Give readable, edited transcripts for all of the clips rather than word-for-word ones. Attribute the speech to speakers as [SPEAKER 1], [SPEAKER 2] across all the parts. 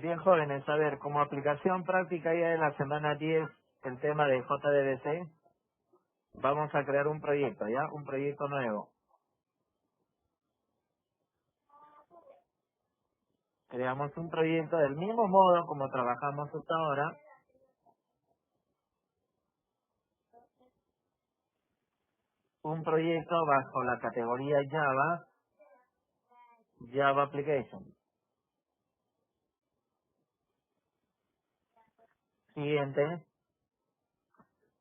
[SPEAKER 1] Bien, jóvenes, a ver, como aplicación práctica ya en la semana 10, el tema de JDBC, vamos a crear un proyecto, ¿ya? Un proyecto nuevo. Creamos un proyecto del mismo modo como trabajamos hasta ahora. Un proyecto bajo la categoría Java, Java Application. Siguiente,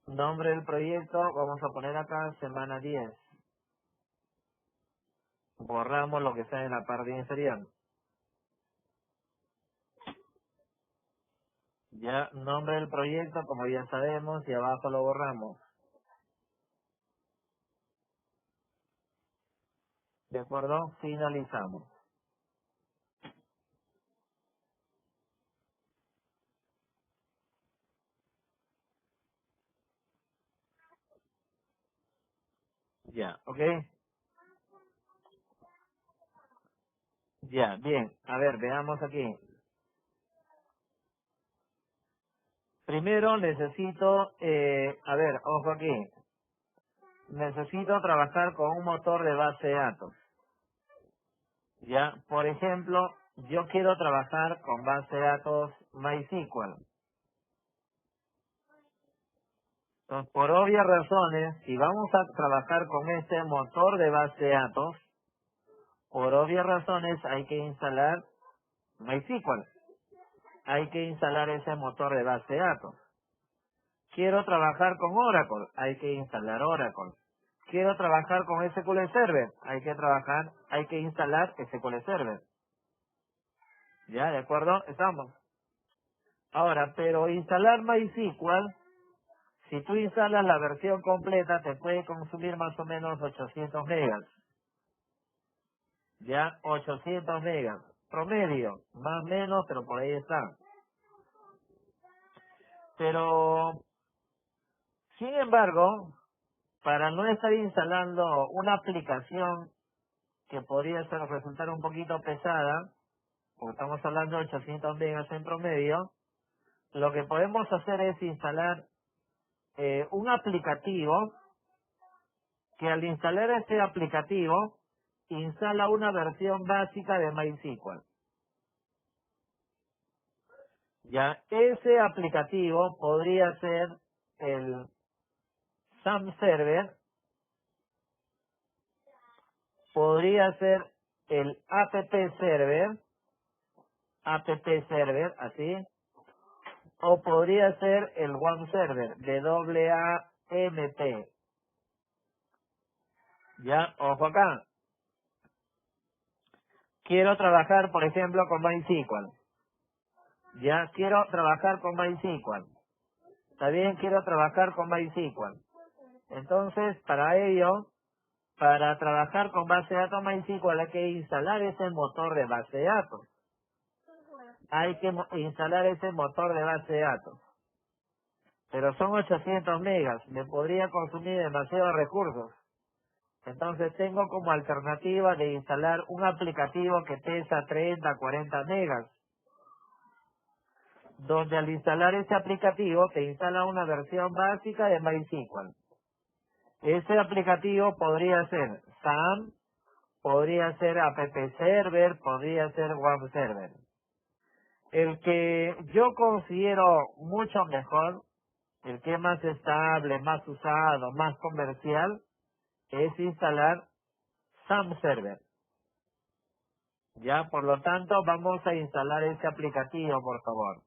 [SPEAKER 1] nombre del proyecto, vamos a poner acá semana 10. Borramos lo que está en la parte inferior. Ya, nombre del proyecto, como ya sabemos, y abajo lo borramos. ¿De acuerdo? Finalizamos. Ya, ¿ok? Ya, bien. A ver, veamos aquí. Primero necesito, a ver, ojo aquí. Necesito trabajar con un motor de base de datos. Ya, por ejemplo, yo quiero trabajar con base de datos MySQL. Entonces, por obvias razones, si vamos a trabajar con este motor de base de datos, por obvias razones hay que instalar MySQL. Hay que instalar ese motor de base de datos. Quiero trabajar con Oracle, hay que instalar Oracle. Quiero trabajar con SQL Server, hay que instalar SQL Server. ¿Ya? ¿De acuerdo? Estamos. Ahora, pero instalar MySQL, si tú instalas la versión completa, te puede consumir más o menos 800 megas. ¿Ya? 800 megas. Promedio, más o menos, pero por ahí está. Pero, sin embargo, para no estar instalando una aplicación que podría resultar un poquito pesada, porque estamos hablando de 800 megas en promedio, lo que podemos hacer es instalar un aplicativo que al instalar este aplicativo instala una versión básica de MySQL. Ya, ese aplicativo podría ser el SAM Server, podría ser el app server, así, o podría ser el WAMP Server, WAMP. Ya, ojo acá. Quiero trabajar, por ejemplo, con MySQL. Ya, quiero trabajar con MySQL. Está bien, quiero trabajar con MySQL. Entonces, para ello, para trabajar con base de datos MySQL hay que instalar ese motor de base de datos. Hay que instalar ese motor de base de datos. Pero son 800 megas, me podría consumir demasiados recursos. Entonces tengo como alternativa de instalar un aplicativo que pesa 30, 40 megas, donde al instalar ese aplicativo te instala una versión básica de MySQL. Ese aplicativo podría ser SAM, podría ser App Server, podría ser Web Server. El que yo considero mucho mejor, el que es más estable, más usado, más comercial, es instalar SAM Server. Ya, por lo tanto, vamos a instalar ese aplicativo, por favor.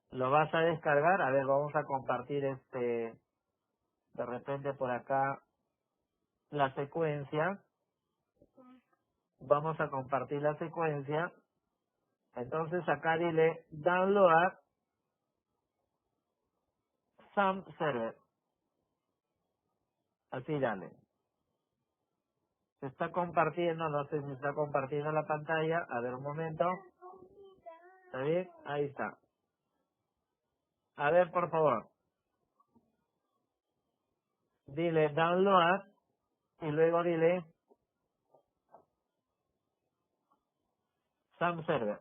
[SPEAKER 1] Lo vas a descargar. A ver, vamos a compartir de repente por acá la secuencia. Vamos a compartir la secuencia. Entonces acá dile download SAM Server. Así dale. Se está compartiendo, no sé si está compartiendo la pantalla. A ver un momento. ¿Está bien? Ahí está. A ver, por favor. Dile download y luego dile SAM Server.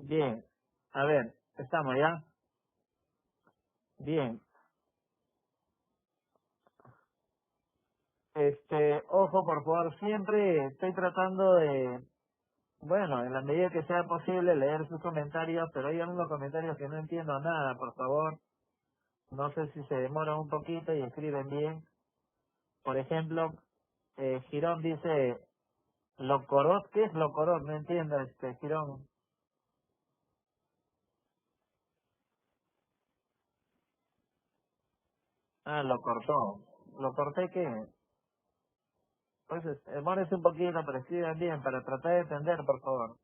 [SPEAKER 1] Bien, a ver, estamos ya. Bien, ojo por favor, siempre estoy tratando de, bueno, en la medida que sea posible leer sus comentarios, pero hay algunos comentarios que no entiendo nada, por favor. No sé si se demoran un poquito y escriben bien. Por ejemplo, Girón dice, Locorot, ¿qué es Locorot? No entiendo, Girón. Ah, lo cortó. ¿Lo corté qué? Pues demórese un poquito, pero escriban bien para tratar de entender, por favor.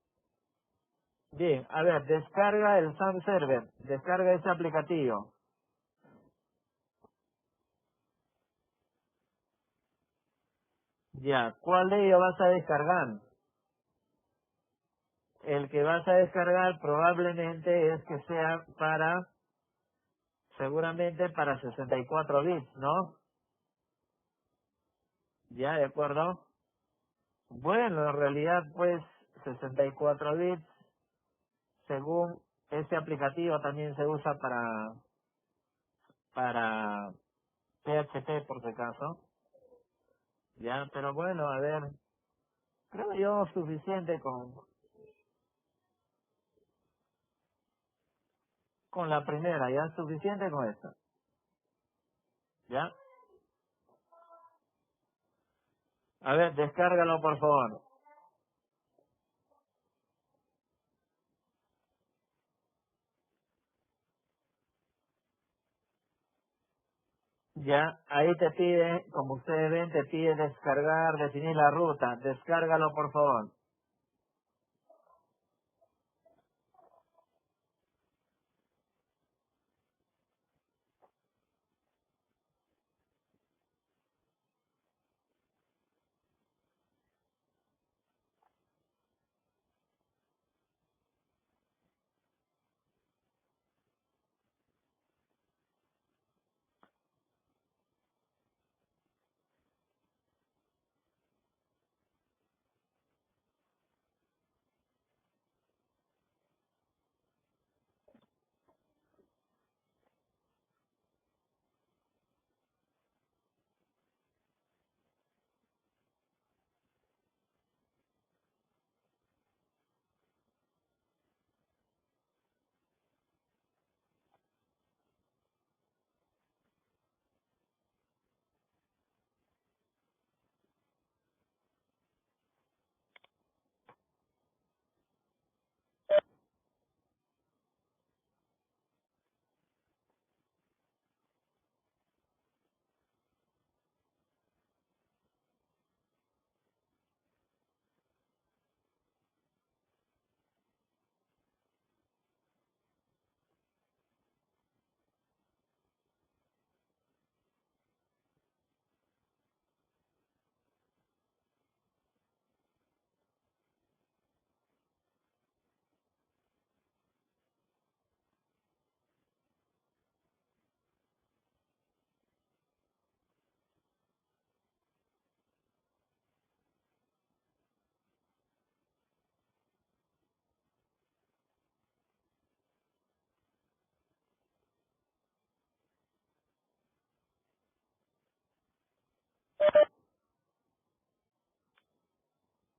[SPEAKER 1] Bien, a ver, descarga el Sun Server, descarga ese aplicativo. Ya, ¿cuál de ellos vas a descargar? El que vas a descargar probablemente es que sea para, seguramente para 64 bits, ¿no? Ya, ¿de acuerdo? Bueno, en realidad, pues, 64 bits, según este aplicativo también se usa para PHP por si acaso. Ya, pero bueno, a ver, creo yo suficiente con la primera, ya suficiente con esto. Ya, a ver, descárgalo por favor. Ya, ahí te pide, como ustedes ven, te pide descargar, definir la ruta. Descárgalo por favor.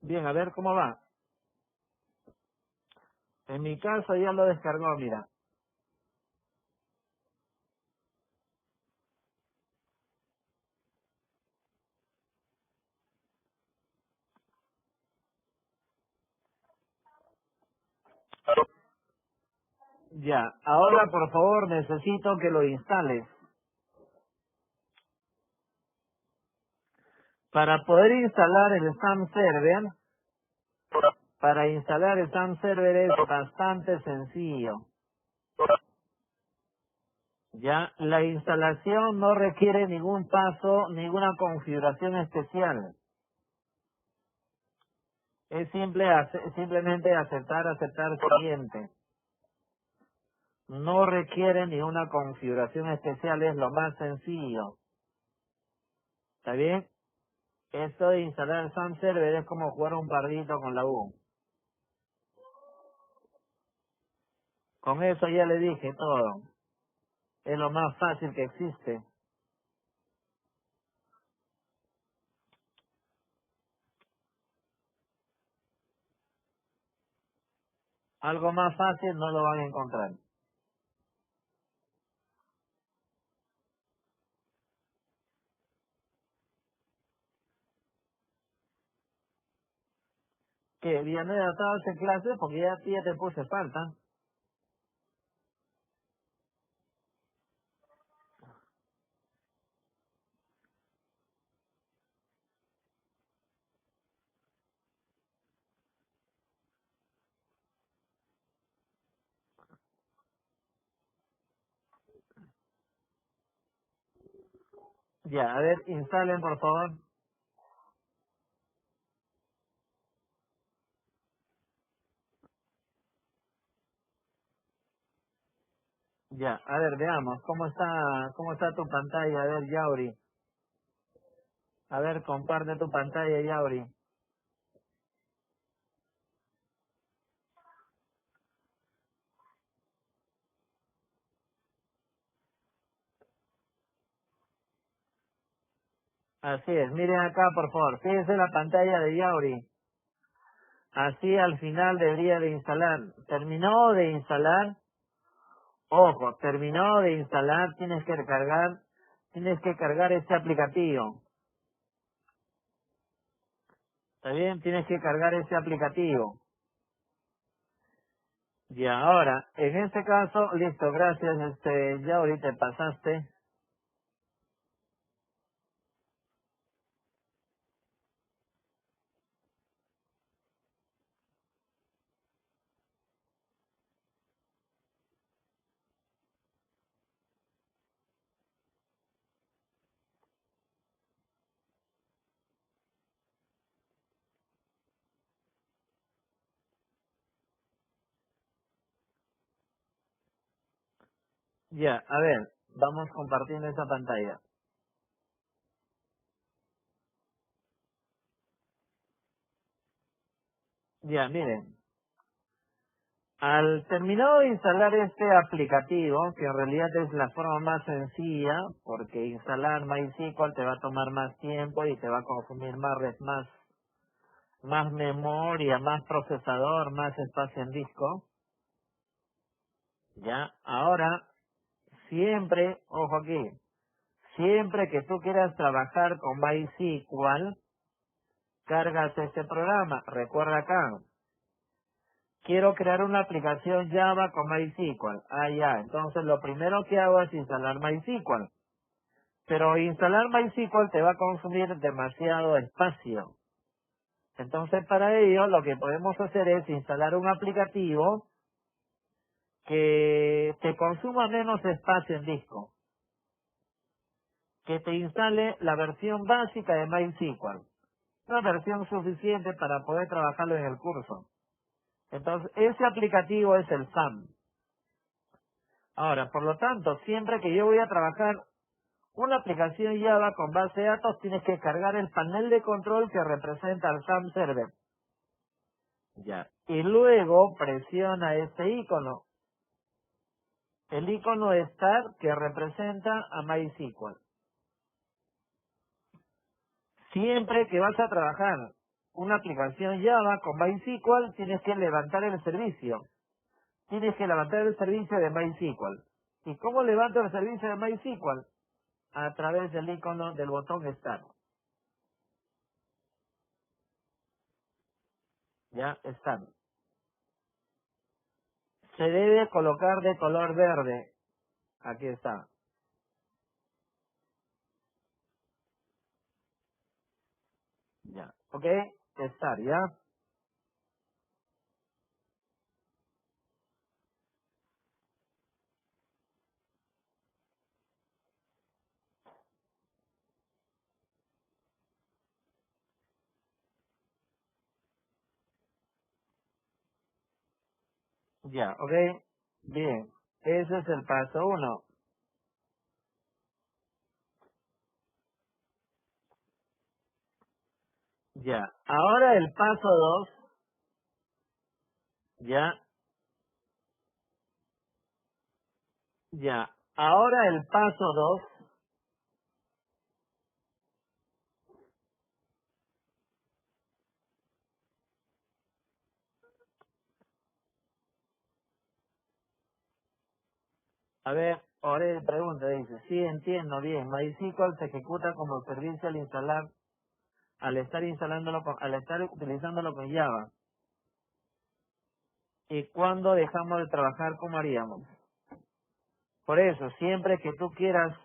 [SPEAKER 1] Bien, a ver cómo va. En mi caso ya lo descargó, mira. Ya, ahora por favor necesito que lo instales. Para poder instalar el SAM Server, para instalar el SAM Server es bastante sencillo. Ya, la instalación no requiere ningún paso, ninguna configuración especial. Es simplemente aceptar siguiente. No requiere ni una configuración especial, es lo más sencillo. ¿Está bien? Esto de instalar SAM Server es como jugar un pardito con la U. Con eso ya le dije todo. Es lo más fácil que existe. Algo más fácil no lo van a encontrar. Que viene de atrás en clase porque ya te puse falta. Ya, a ver, instalen por favor. Ya, a ver, veamos, cómo está tu pantalla? A ver, Yauri. A ver, comparte tu pantalla, Yauri. Así es, miren acá, por favor. Fíjense la pantalla de Yauri. Así al final debería de instalar. Terminó de instalar. Ojo, terminó de instalar, tienes que cargar este aplicativo. ¿Está bien? Tienes que cargar este aplicativo. Y ahora, en este caso, listo, gracias, ya ahorita pasaste. Ya, a ver, vamos compartiendo esa pantalla. Ya, miren, al terminar de instalar este aplicativo, que en realidad es la forma más sencilla, porque instalar MySQL te va a tomar más tiempo y te va a consumir más memoria, más procesador, más espacio en disco. Ya, ahora, siempre, ojo aquí, siempre que tú quieras trabajar con MySQL, cargas este programa. Recuerda acá, quiero crear una aplicación Java con MySQL. Ah, ya, entonces lo primero que hago es instalar MySQL. Pero instalar MySQL te va a consumir demasiado espacio. Entonces para ello lo que podemos hacer es instalar un aplicativo que te consuma menos espacio en disco, que te instale la versión básica de MySQL, una versión suficiente para poder trabajarlo en el curso. Entonces, ese aplicativo es el SAM. Ahora, por lo tanto, siempre que yo voy a trabajar una aplicación Java con base de datos, tienes que cargar el panel de control que representa al SAM Server. Ya. Y luego presiona este icono, el icono Start que representa a MySQL. Siempre que vas a trabajar una aplicación Java con MySQL, tienes que levantar el servicio. Tienes que levantar el servicio de MySQL. ¿Y cómo levanto el servicio de MySQL? A través del icono del botón Start. Ya, Start. Se debe colocar de color verde. Aquí está. Ya. ¿Ok? Start, ¿ya? Ya, ¿ok? Bien. Ese es el paso uno. Ya. Ahora el paso 2. Ya. Ya. Ahora el paso 2. A ver, ahora pregunta, dice, sí entiendo bien, MySQL se ejecuta como servicio al instalar, al estar utilizándolo con Java. ¿Y cuándo dejamos de trabajar, cómo haríamos? Por eso, siempre que tú quieras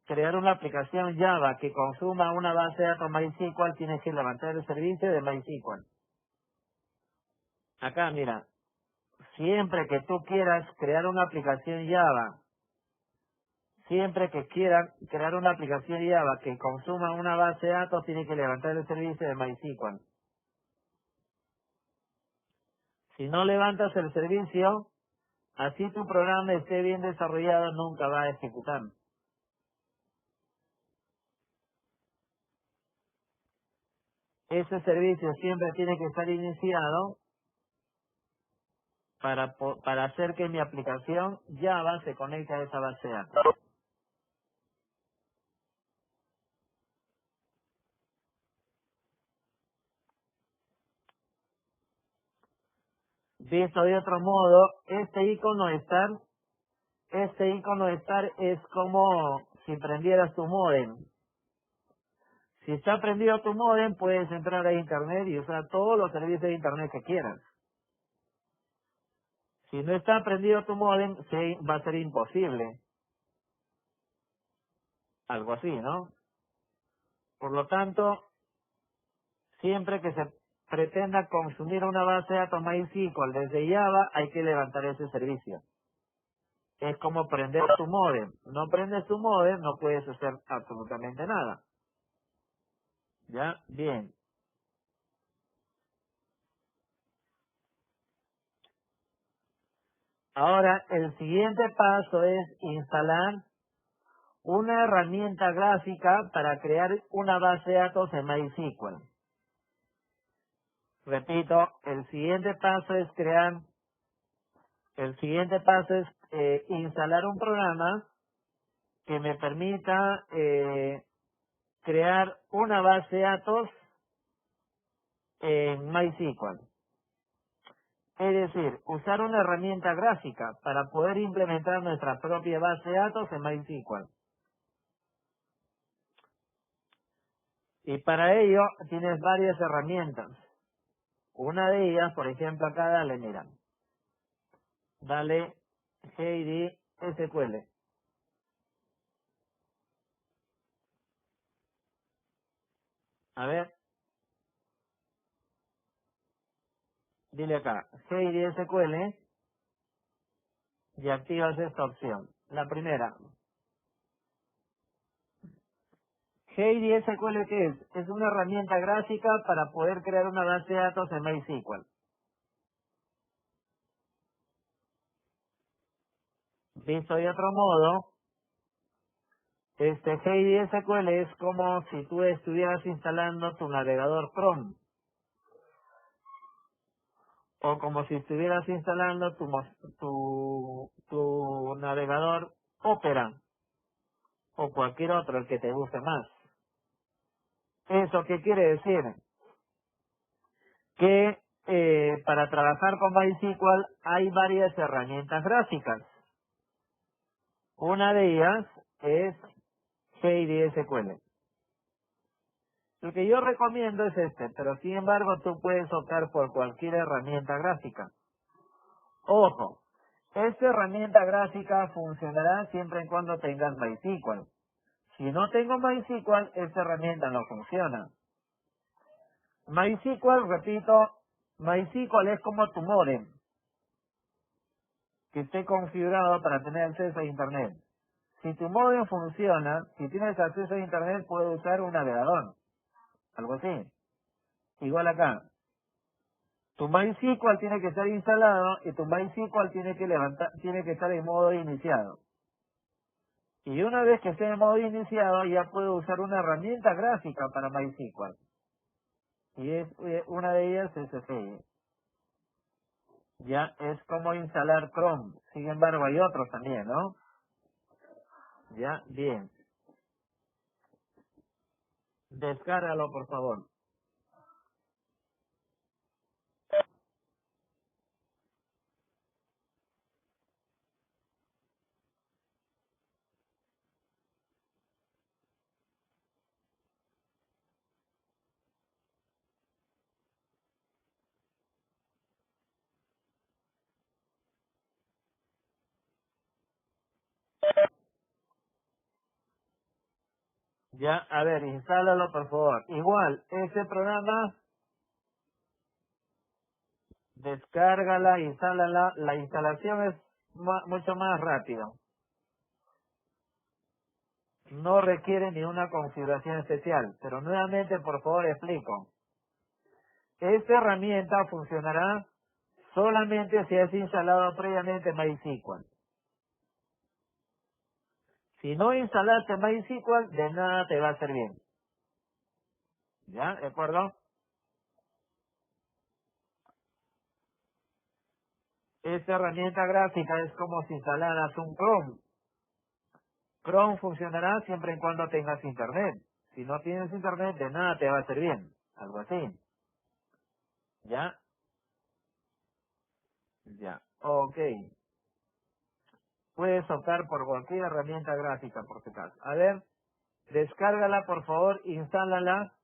[SPEAKER 1] crear una aplicación Java que consuma una base de datos MySQL, tienes que levantar el servicio de MySQL. Acá, mira, siempre que tú quieras crear una aplicación Java, siempre que quieran crear una aplicación Java que consuma una base de datos, tiene que levantar el servicio de MySQL. Si no levantas el servicio, así tu programa esté bien desarrollado, nunca va a ejecutar. Ese servicio siempre tiene que estar iniciado para hacer que mi aplicación Java se conecte a esa base de datos. Visto de otro modo, este icono estar es como si prendieras tu módem. Si está prendido tu módem, puedes entrar a internet y usar todos los servicios de internet que quieras. Si no está prendido tu módem, va a ser imposible. Algo así, ¿no? Por lo tanto, siempre que se pretenda consumir una base de datos MySQL desde Java, hay que levantar ese servicio. Es como prender tu módem. No prendes tu módem, no puedes hacer absolutamente nada. ¿Ya? Bien. Ahora, el siguiente paso es instalar una herramienta gráfica para crear una base de datos en MySQL. Repito, el siguiente paso es instalar un programa que me permita crear una base de datos en MySQL. Es decir, usar una herramienta gráfica para poder implementar nuestra propia base de datos en MySQL. Y para ello tienes varias herramientas. Una de ellas, por ejemplo, acá dale JD SQL. A ver, dile acá, JD SQL y activas esta opción. La primera, JD SQL, ¿qué es? Es una herramienta gráfica para poder crear una base de datos en MySQL. Visto de otro modo, JD SQL es como si tú estuvieras instalando tu navegador Chrome o como si estuvieras instalando tu navegador Opera o cualquier otro, el que te guste más. ¿Eso qué quiere decir? Que para trabajar con MySQL hay varias herramientas gráficas. Una de ellas es JDSQL. El que yo recomiendo es pero sin embargo tú puedes optar por cualquier herramienta gráfica. Ojo, esta herramienta gráfica funcionará siempre y cuando tengas MySQL. Si no tengo MySQL, esta herramienta no funciona. MySQL, repito, MySQL es como tu modem, que esté configurado para tener acceso a Internet. Si tu modem funciona, si tienes acceso a Internet, puedes usar un navegador, algo así. Igual acá, tu MySQL tiene que estar instalado y tu MySQL tiene que estar en modo iniciado. Y una vez que esté en modo iniciado, ya puedo usar una herramienta gráfica para MySQL. Y una de ellas es SFI. Ya es como instalar Chrome. Sin embargo, hay otros también, ¿no? Ya, bien. Descárgalo, por favor. Ya, a ver, instálalo, por favor. Igual, ese programa, descárgala, instálala. La instalación es mucho más rápido. No requiere ni una configuración especial. Pero nuevamente, por favor, explico. Esta herramienta funcionará solamente si has instalado previamente MySQL. Si no instalaste MySQL, de nada te va a servir. ¿Ya? ¿De acuerdo? Esta herramienta gráfica es como si instalaras un Chrome. Chrome funcionará siempre y cuando tengas internet. Si no tienes internet, de nada te va a servir. Algo así. ¿Ya? Ya. Ok. Puedes optar por cualquier herramienta gráfica, por si acaso. A ver, descárgala, por favor, instálala.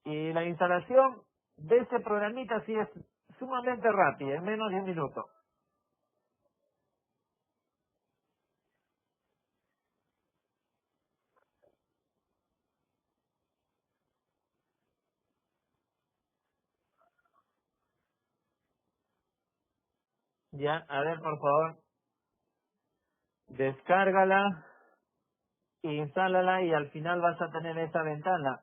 [SPEAKER 1] Y la instalación de este programita sí es sumamente rápida, en menos de un minuto. Ya, a ver, por favor, descárgala, instálala y al final vas a tener esta ventana.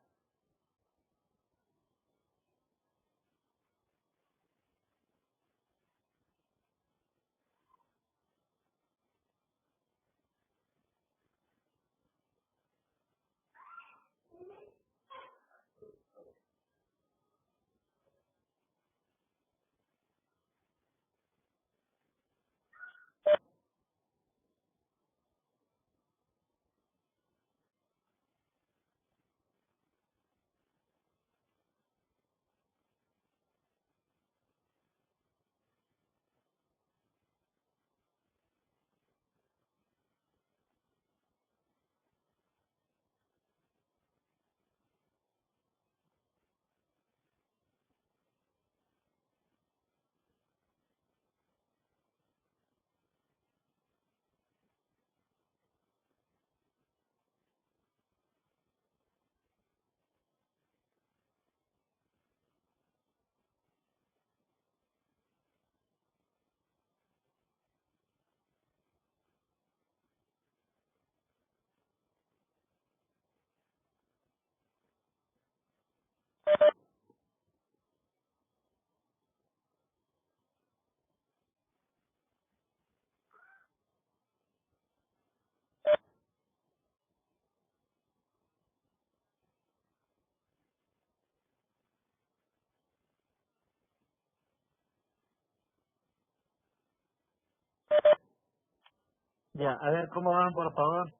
[SPEAKER 1] Ya, a ver cómo van, por favor.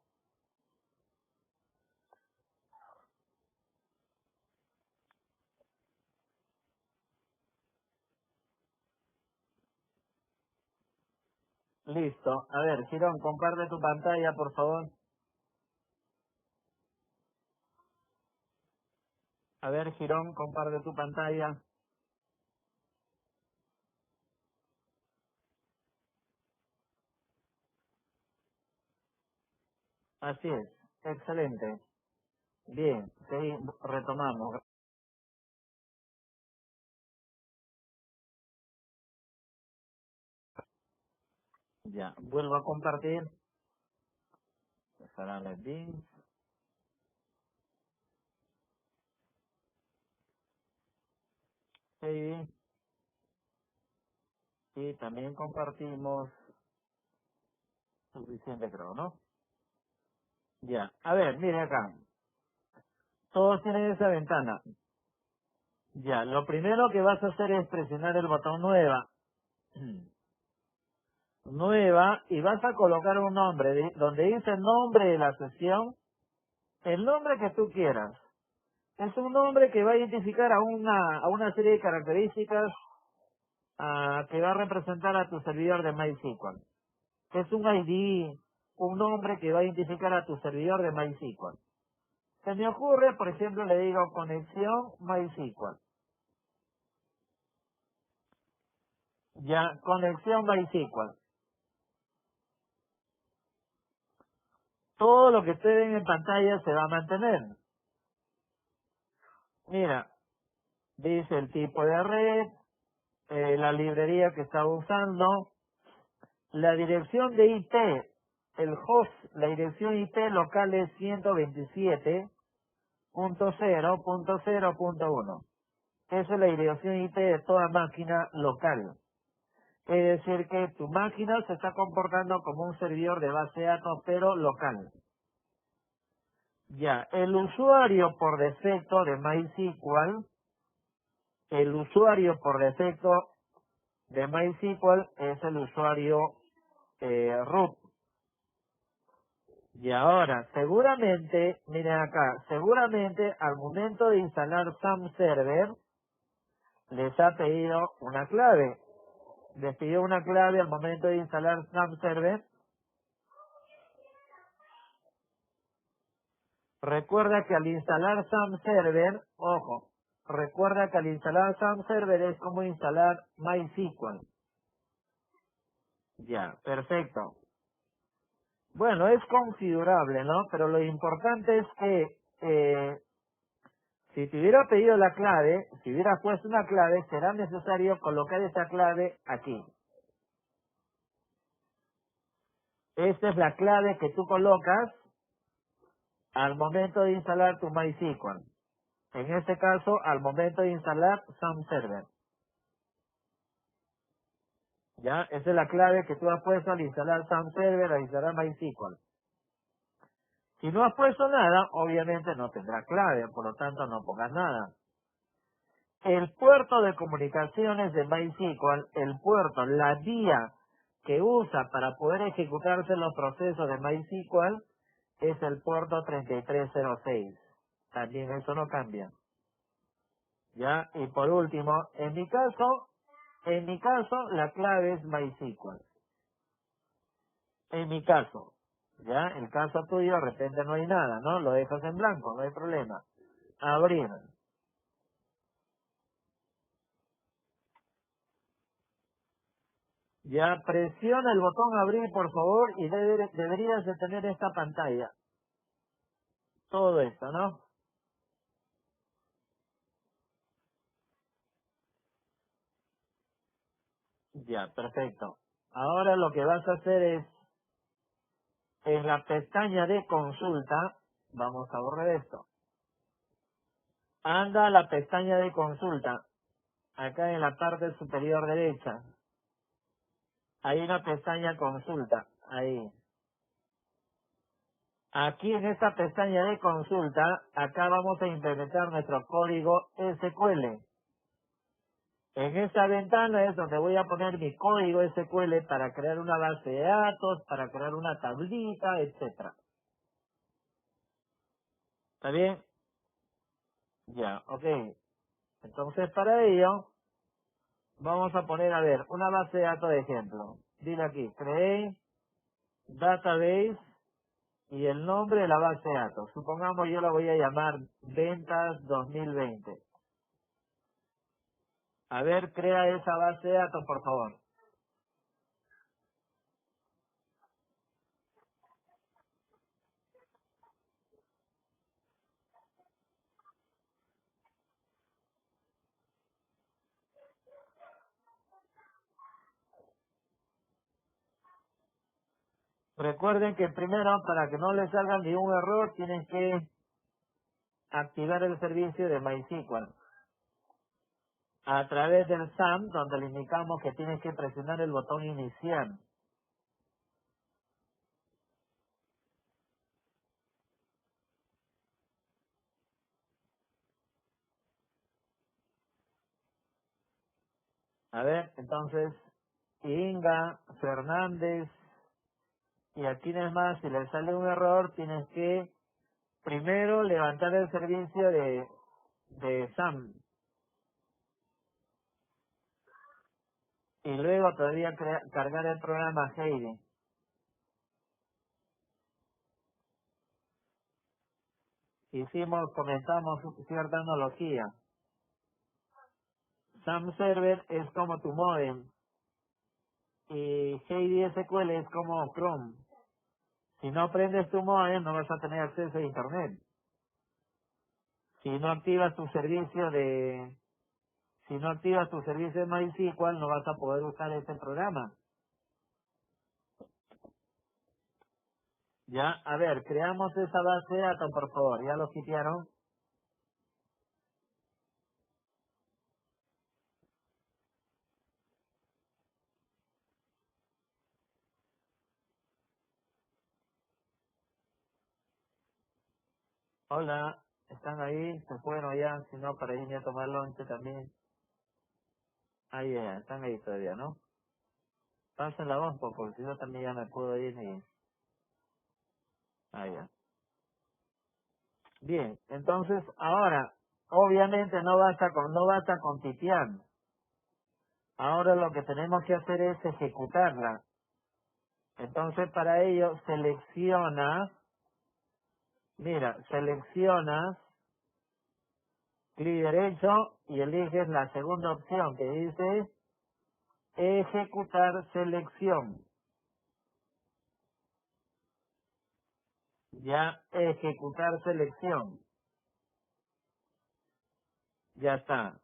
[SPEAKER 1] Listo. A ver, Girón, comparte tu pantalla, por favor. A ver, Girón, comparte tu pantalla. Así es. Excelente. Bien, retomamos. Ya, vuelvo a compartir. Estarán los links. Sí, y también compartimos. Suficiente, creo, ¿no? Ya. A ver, mire acá. Todos tienen esa ventana. Ya, lo primero que vas a hacer es presionar el botón nueva. Nueva, y vas a colocar un nombre, donde dice nombre de la sesión, el nombre que tú quieras. Es un nombre que va a identificar a una serie de características que va a representar a tu servidor de MySQL. Es un ID, un nombre que va a identificar a tu servidor de MySQL. Se me ocurre, por ejemplo, le digo conexión MySQL. Ya, conexión MySQL. Todo lo que ustedes ven en pantalla se va a mantener. Mira, dice el tipo de red, la librería que está usando, la dirección de IP, el host, la dirección IP local es 127.0.0.1. Esa es la dirección IP de toda máquina local. Es decir, que tu máquina se está comportando como un servidor de base de datos, pero local. Ya, el usuario por defecto de MySQL, el usuario por defecto de MySQL es el usuario root. Y ahora, seguramente, miren acá, seguramente al momento de instalar SAM Server, les ha pedido una clave. Les pidió una clave al momento de instalar SAM Server. Recuerda que al instalar SAM Server, ojo, recuerda que al instalar SAM Server es como instalar MySQL. Ya, perfecto. Bueno, es configurable, ¿no? Pero lo importante es que si te hubiera pedido la clave, si hubieras puesto una clave, será necesario colocar esa clave aquí. Esta es la clave que tú colocas al momento de instalar tu MySQL. En este caso, al momento de instalar SAM Server. ¿Ya? Esa es la clave que tú has puesto al instalar SAM Server, al instalar MySQL. Si no has puesto nada, obviamente no tendrá clave, por lo tanto no pongas nada. El puerto de comunicaciones de MySQL, el puerto, la vía que usa para poder ejecutarse los procesos de MySQL es el puerto 3306. También eso no cambia. ¿Ya? Y por último, en mi caso, la clave es MySQL. En mi caso, ¿ya? El caso tuyo, de repente no hay nada, ¿no? Lo dejas en blanco, no hay problema. Abrir. Ya, presiona el botón abrir, por favor, y deberías de tener esta pantalla. Todo esto, ¿no? Ya, perfecto. Ahora lo que vas a hacer es, en la pestaña de consulta, vamos a borrar esto. Anda a la pestaña de consulta, acá en la parte superior derecha. Hay una pestaña consulta, ahí. Aquí en esta pestaña de consulta, acá vamos a implementar nuestro código SQL. En esta ventana es donde voy a poner mi código SQL para crear una base de datos, para crear una tablita, etcétera. ¿Está bien? Ya, ok. Entonces para ello, vamos a poner, a ver, una base de datos de ejemplo. Dile aquí, create database y el nombre de la base de datos. Supongamos yo la voy a llamar ventas 2020. A ver, crea esa base de datos, por favor. Recuerden que primero, para que no les salga ningún error, tienen que activar el servicio de MySQL. A través del SAM, donde le indicamos que tienes que presionar el botón inicial. A ver, entonces, Inga, Fernández, y aquí no es más, si le sale un error, tienes que primero levantar el servicio de Sam, y luego todavía cargar el programa Heidi. Comenzamos cierta analogía. Sam Server es como tu modem, y Heidi SQL es como Chrome. Si no prendes tu modem, no vas a tener acceso a Internet. Si no activas tu servicio de MySQL, no vas a poder usar ese programa. Ya, a ver, creamos esa base de datos, por favor. ¿Ya lo sitiaron? Hola, ¿están ahí? ¿Se fueron ya? Si no, para irme a tomar lonche también. Ahí ya, están ahí todavía, ¿no? Pasen la voz, porque si no también ya me puedo ir y... Ahí ya. Bien, entonces, ahora, obviamente no basta con tipear. Ahora lo que tenemos que hacer es ejecutarla. Entonces, para ello, seleccionas clic derecho y eliges la segunda opción que dice ejecutar selección. Ya, ejecutar selección. Ya está.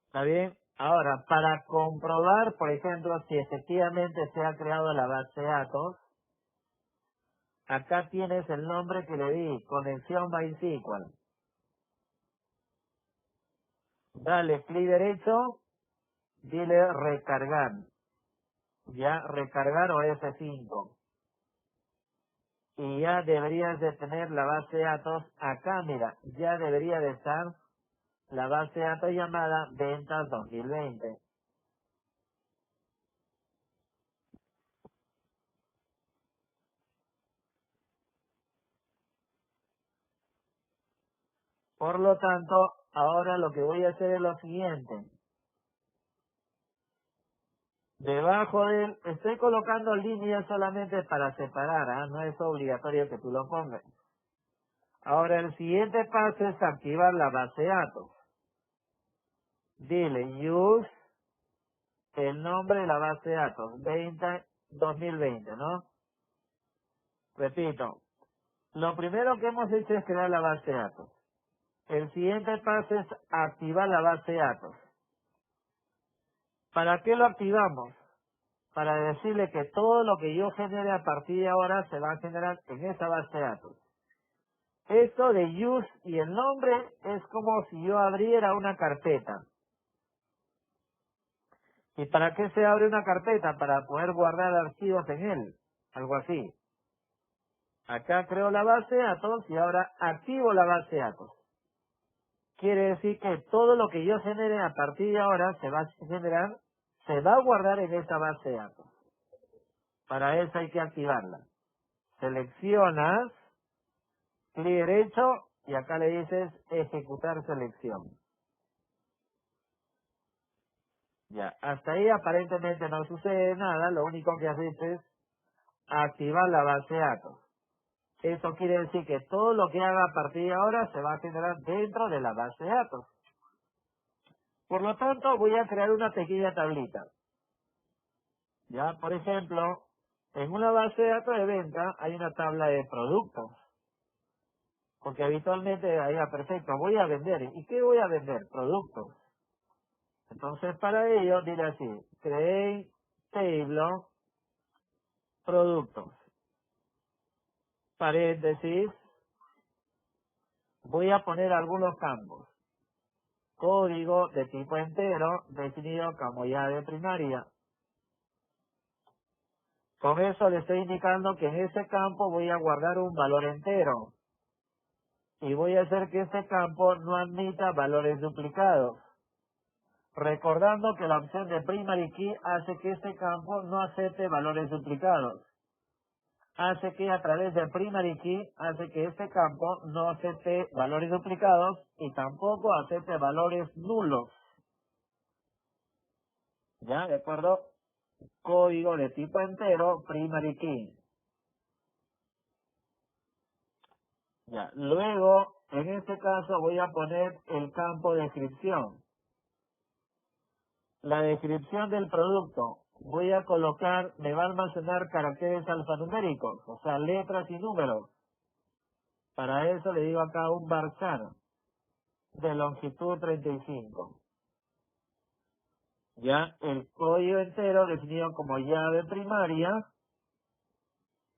[SPEAKER 1] ¿Está bien? Ahora, para comprobar, por ejemplo, si efectivamente se ha creado la base de datos, acá tienes el nombre que le di, conexión MySQL. Dale clic derecho, dile recargar. Ya, recargar o F5. Y ya deberías de tener la base de datos acá, mira, ya debería de estar la base de datos llamada Ventas 2020. Por lo tanto, ahora lo que voy a hacer es lo siguiente. Debajo del, estoy colocando líneas solamente para separar, ¿ah? No es obligatorio que tú lo pongas. Ahora el siguiente paso es activar la base de datos. Dile use el nombre de la base de datos, 2020, ¿no? Repito, lo primero que hemos hecho es crear la base de datos. El siguiente paso es activar la base de datos. ¿Para qué lo activamos? Para decirle que todo lo que yo genere a partir de ahora se va a generar en esa base de datos. Esto de use y el nombre es como si yo abriera una carpeta. ¿Y para qué se abre una carpeta? Para poder guardar archivos en él. Algo así. Acá creo la base de datos y ahora activo la base de datos. Quiere decir que todo lo que yo genere a partir de ahora se va a generar, se va a guardar en esa base de datos. Para eso hay que activarla. Seleccionas, clic derecho y acá le dices ejecutar selección. Ya, hasta ahí aparentemente no sucede nada, lo único que haces es activar la base de datos. Eso quiere decir que todo lo que haga a partir de ahora se va a generar dentro de la base de datos. Por lo tanto, voy a crear una pequeña tablita. Ya, por ejemplo, en una base de datos de venta hay una tabla de productos. Porque habitualmente, ahí perfecto, voy a vender. ¿Y qué voy a vender? Productos. Entonces, para ello, dile así, create table, productos. Paréntesis, voy a poner algunos campos. Código de tipo entero, definido como llave primaria. Con eso le estoy indicando que en ese campo voy a guardar un valor entero. Y voy a hacer que ese campo no admita valores duplicados. Recordando que la opción de primary key hace que este campo no acepte valores duplicados. Hace que a través de primary key, hace que este campo no acepte valores duplicados y tampoco acepte valores nulos. ¿Ya? ¿De acuerdo? Código de tipo entero, primary key. Ya. Luego, en este caso voy a poner el campo descripción. La descripción del producto. Voy a colocar, me va a almacenar caracteres alfanuméricos, o sea, letras y números. Para eso le digo acá un varchar de longitud 35. Ya el código entero definido como llave primaria,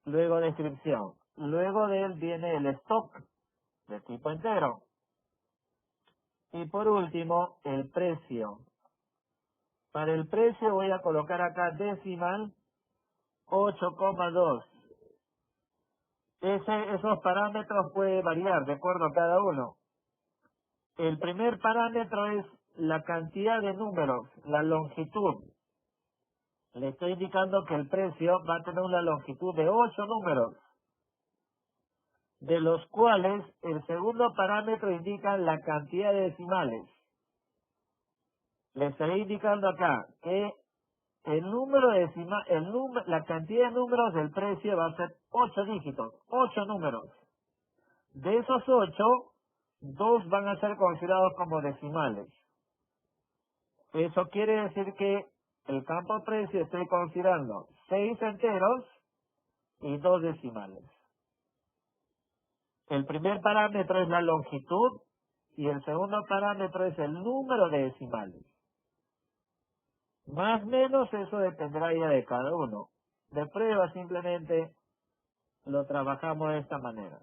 [SPEAKER 1] luego descripción. Luego de él viene el stock de tipo entero. Y por último, el precio. Para el precio voy a colocar acá decimal 8,2. Esos parámetros pueden variar de acuerdo a cada uno. El primer parámetro es la cantidad de números, la longitud. Le estoy indicando que el precio va a tener una longitud de 8 números, de los cuales el segundo parámetro indica la cantidad de decimales. Le estaré indicando acá que el número de la cantidad de números del precio va a ser 8 dígitos, 8 números. De esos 8, 2 van a ser considerados como decimales. Eso quiere decir que el campo precio estoy considerando 6 enteros y 2 decimales. El primer parámetro es la longitud y el segundo parámetro es el número de decimales. Más o menos eso dependerá ya de cada uno. De prueba simplemente lo trabajamos de esta manera.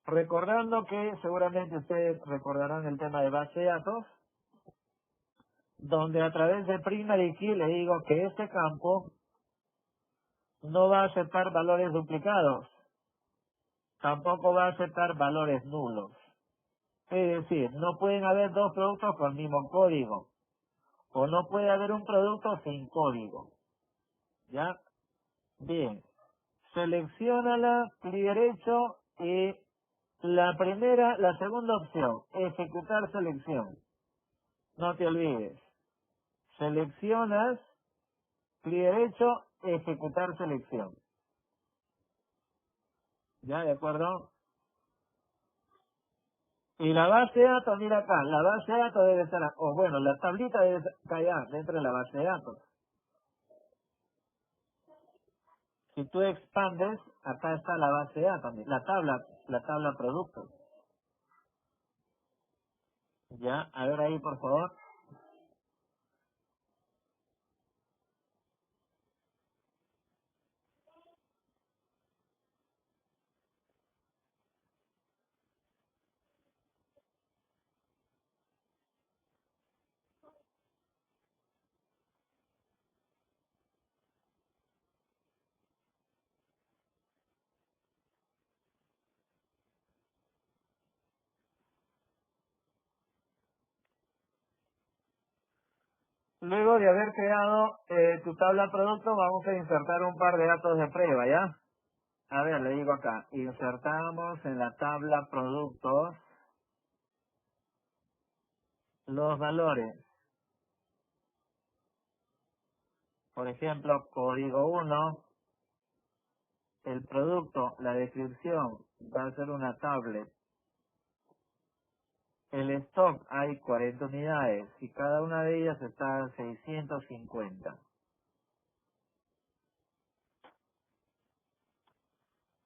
[SPEAKER 1] Recordando que seguramente ustedes recordarán el tema de base de datos, donde a través de primary key le digo que este campo no va a aceptar valores duplicados, tampoco va a aceptar valores nulos. Es decir, no pueden haber dos productos con el mismo código, o no puede haber un producto sin código. ¿Ya? Bien. Selecciónala, clic derecho y la segunda opción, ejecutar selección. No te olvides. Seleccionas, clic derecho, ejecutar selección. ¿Ya? ¿De acuerdo? Y la base de datos, mira acá, la base de datos debe estar, o bueno, la tablita debe estar allá, dentro de la base de datos. Si tú expandes, acá está la base de datos, la tabla productos. Ya, a ver ahí por favor. Luego de haber creado tu tabla producto, vamos a insertar un par de datos de prueba, ¿ya? A ver, le digo acá, insertamos en la tabla productos los valores. Por ejemplo, código 1, el producto, la descripción va a ser una tablet. El stock hay 40 unidades y cada una de ellas está a 650.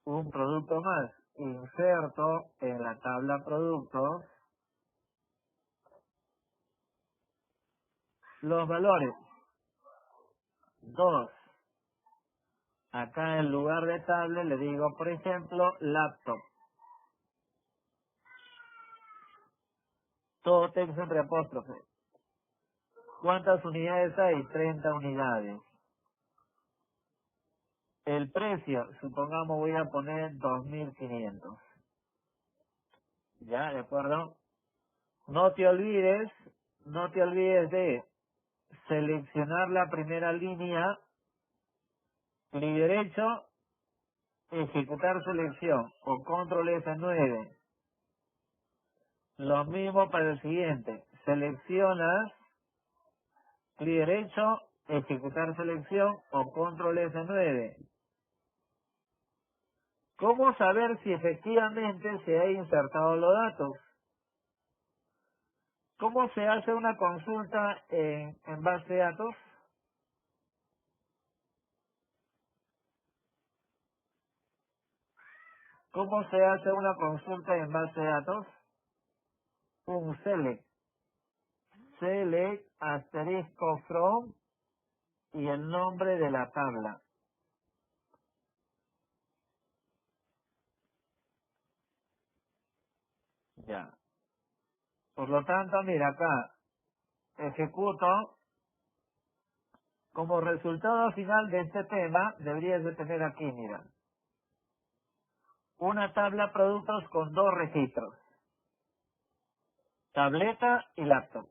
[SPEAKER 1] Un producto más, inserto en la tabla productos los valores. 2. Acá en lugar de tablet le digo, por ejemplo, laptop. Todo texto entre apóstrofe. ¿Cuántas unidades hay? 30 unidades. El precio, supongamos voy a poner 2.500. ¿Ya? ¿De acuerdo? No te olvides no te olvides de seleccionar la primera línea, clic derecho, ejecutar selección o control F9. Lo mismo para el siguiente, seleccionas, clic derecho, ejecutar selección o control F9. ¿Cómo saber si efectivamente se ha insertado los datos? ¿Cómo se hace una consulta en base de datos? ¿Cómo se hace una consulta en base de datos? Un select. Select asterisco from y el nombre de la tabla. Ya. Por lo tanto, mira acá, ejecuto. Como resultado final de este tema, deberías de tener aquí, mira, una tabla productos con dos registros, tableta y laptop.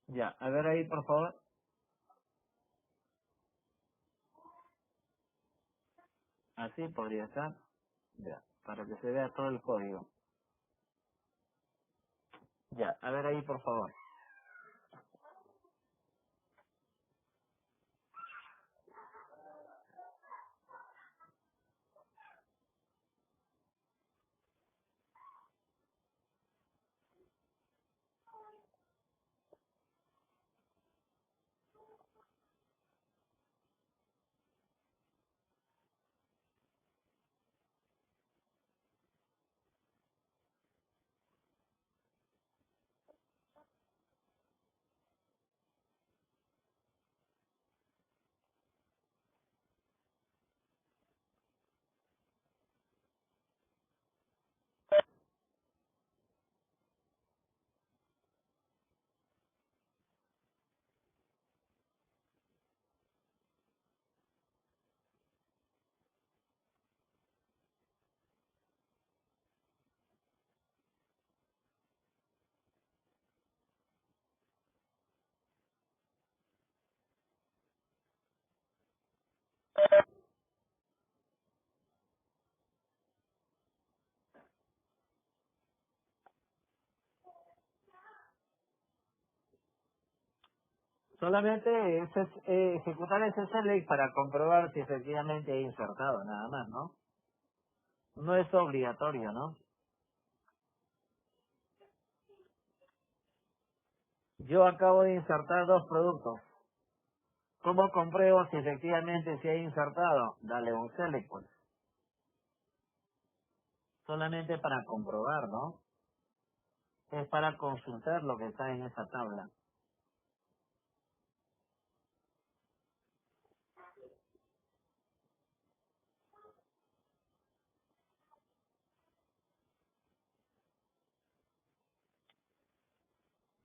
[SPEAKER 1] Ya, a ver ahí, por favor. Así podría estar. Ya, para que se vea todo el código. Ya, a ver ahí, por favor. Solamente ejecutar ese select para comprobar si efectivamente he insertado, nada más, ¿no? No es obligatorio, ¿no? Yo acabo de insertar dos productos. ¿Cómo compruebo si efectivamente se ha insertado? Dale un select, pues. Solamente para comprobar, ¿no? Es para consultar lo que está en esa tabla.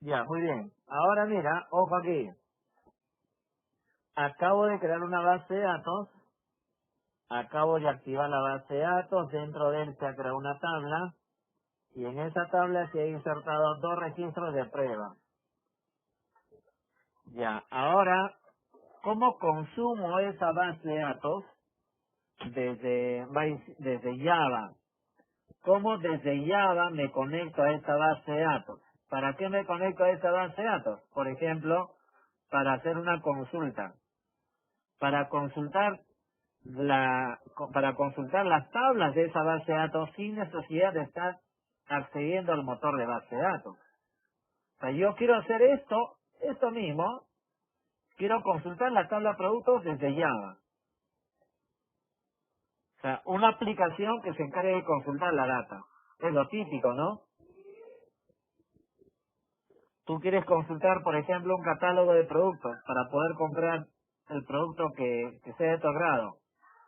[SPEAKER 1] Ya, muy bien. Ahora mira, ojo aquí. Acabo de crear una base de datos. Acabo de activar la base de datos. Dentro de él se ha creado una tabla. Y en esa tabla se ha insertado dos registros de prueba. Ya, ahora, ¿cómo consumo esa base de datos desde Java? ¿Cómo desde Java me conecto a esa base de datos? ¿Para qué me conecto a esa base de datos? Por ejemplo, para hacer una consulta. Para consultar para consultar las tablas de esa base de datos sin necesidad de estar accediendo al motor de base de datos. O sea, yo quiero hacer esto mismo, quiero consultar la tabla productos desde Java. O sea, una aplicación que se encargue de consultar la data. Es lo típico, ¿no? Tú quieres consultar, por ejemplo, un catálogo de productos para poder comprar el producto que sea de tu agrado.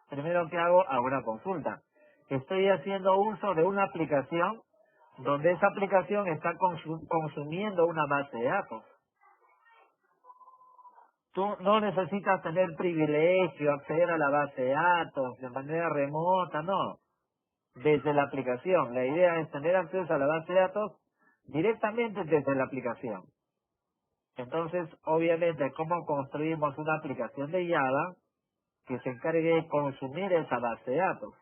[SPEAKER 1] Primero que hago una consulta. Estoy haciendo uso de una aplicación donde esa aplicación está consumiendo una base de datos. Tú no necesitas tener privilegio, acceder a la base de datos de manera remota, no. desde la aplicación. La idea es tener acceso a la base de datos directamente desde la aplicación. Entonces, obviamente, ¿cómo construimos una aplicación de Java que se encargue de consumir esa base de datos?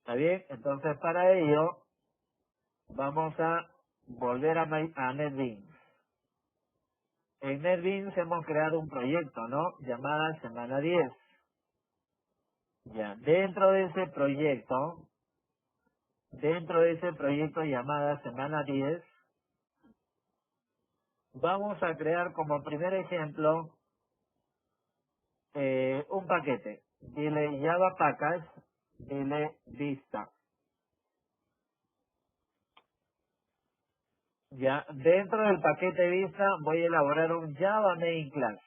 [SPEAKER 1] ¿Está bien? Entonces, para ello, vamos a volver a NetBeans. En NetBeans hemos creado un proyecto, ¿no? Llamada Semana 10. Ya, dentro de ese proyecto llamada Semana 10, vamos a crear como primer ejemplo un paquete. Dile Java Package, dile Vista. Ya, dentro del paquete Vista voy a elaborar un Java Main Class.